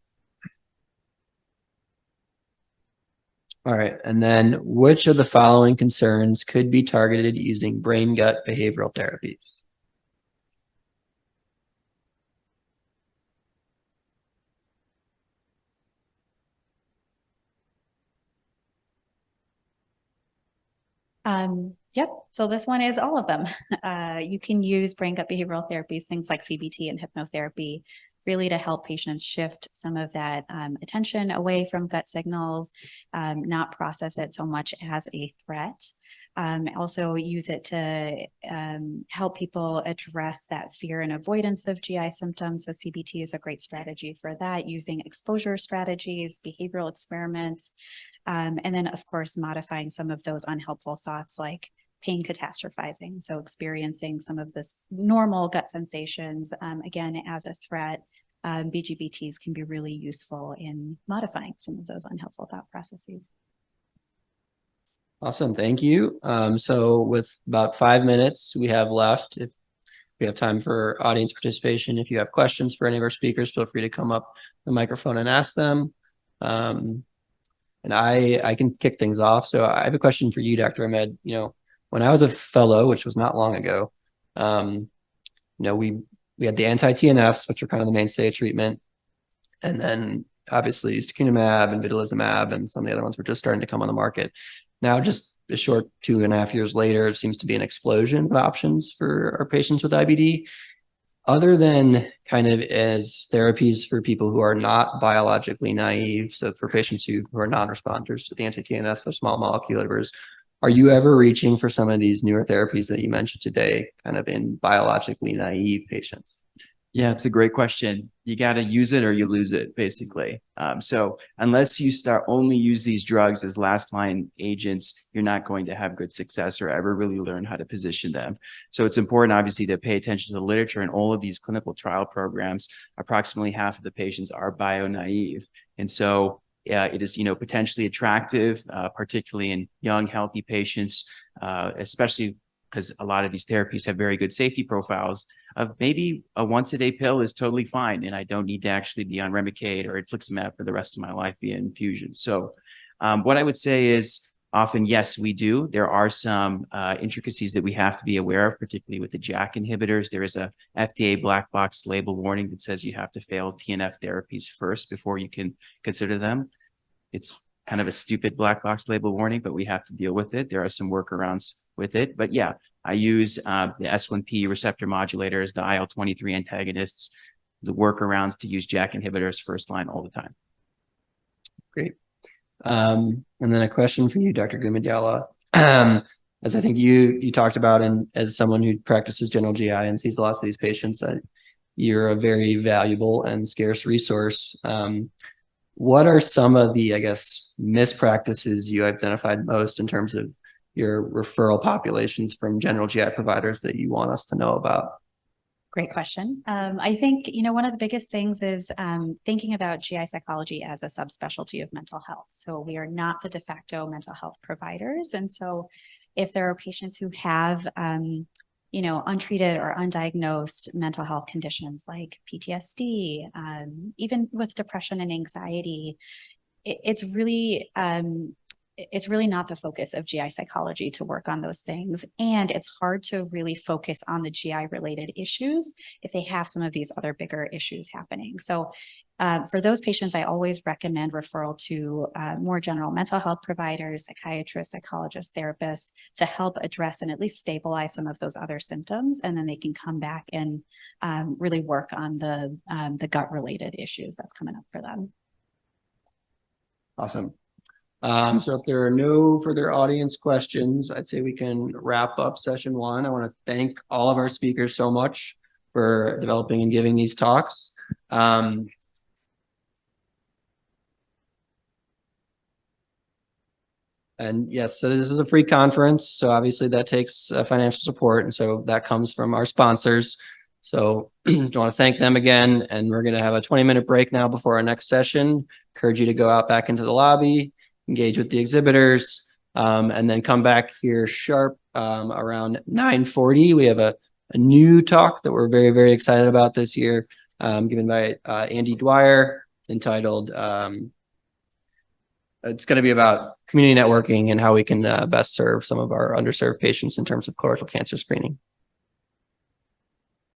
All right. And then which of the following concerns could be targeted using brain gut behavioral therapies? Yep. So this one is all of them. You can use brain gut behavioral therapies, things like CBT and hypnotherapy, really to help patients shift some of that attention away from gut signals, not process it so much as a threat. Also use it to help people address that fear and avoidance of GI symptoms. So CBT is a great strategy for that, using exposure strategies, behavioral experiments, and then, of course, modifying some of those unhelpful thoughts like pain catastrophizing. So experiencing some of this normal gut sensations, again, as a threat. BGBTs can be really useful in modifying some of those unhelpful thought processes. Awesome. Thank you. So with about 5 minutes we have left, if we have time for audience participation, if you have questions for any of our speakers, feel free to come up the microphone and ask them. And I can kick things off. So I have a question for you, Dr. Ahmed. You know, when I was a fellow, which was not long ago, you know, we had the anti-TNFs, which are kind of the mainstay of treatment. And then obviously ustekinumab and vedolizumab and some of the other ones were just starting to come on the market. Now, just a short 2.5 years later, it seems to be an explosion of options for our patients with IBD. Other than kind of as therapies for people who are not biologically naive, so for patients who are non-responders to the anti-TNFs or small molecule inhibitors, are you ever reaching for some of these newer therapies that you mentioned today, kind of in biologically naive patients? Yeah, it's a great question. You got to use it or you lose it, basically. So unless you start only use these drugs as last line agents, you're not going to have good success or ever really learn how to position them. So it's important, obviously, to pay attention to the literature. In all of these clinical trial programs, approximately half of the patients are bio-naive. And so It is, potentially attractive, particularly in young, healthy patients, especially because a lot of these therapies have very good safety profiles of maybe a once-a-day pill is totally fine, and I don't need to actually be on Remicade or infliximab for the rest of my life via infusion. So what I would say is often, yes, we do. There are some intricacies that we have to be aware of, particularly with the JAK inhibitors. There is a FDA black box label warning that says you have to fail TNF therapies first before you can consider them. It's kind of a stupid black box label warning, but we have to deal with it. There are some workarounds with it. But yeah, I use the S1P receptor modulators, the IL-23 antagonists, the workarounds to use JAK inhibitors first line all the time. Great. And then a question for you, Dr. Gumidyala. As I think you talked about, and as someone who practices general GI and sees lots of these patients, you're a very valuable and scarce resource. What are some of the, I guess, mispractices you identified most in terms of your referral populations from general GI providers that you want us to know about? Great question. I think, one of the biggest things is thinking about GI psychology as a subspecialty of mental health. So we are not the de facto mental health providers. And so if there are patients who have, untreated or undiagnosed mental health conditions like PTSD, even with depression and anxiety, it's really not the focus of GI psychology to work on those things. And it's hard to really focus on the GI related issues if they have some of these other bigger issues happening. So for those patients, I always recommend referral to more general mental health providers, psychiatrists, psychologists, therapists to help address and at least stabilize some of those other symptoms. And then they can come back and really work on the gut related issues that's coming up for them. Awesome. So if there are no further audience questions, I'd say we can wrap up session one. I want to thank all of our speakers so much for developing and giving these talks. And yes, so this is a free conference. So obviously that takes financial support. And so that comes from our sponsors. So I want to thank them again. And we're going to have a 20-minute break now before our next session. Encourage you to go out back into the lobby, engage with the exhibitors, and then come back here sharp around 9:40. We have a new talk that we're very, very excited about this year, given by Andy Dwyer, entitled, it's going to be about community networking and how we can best serve some of our underserved patients in terms of colorectal cancer screening.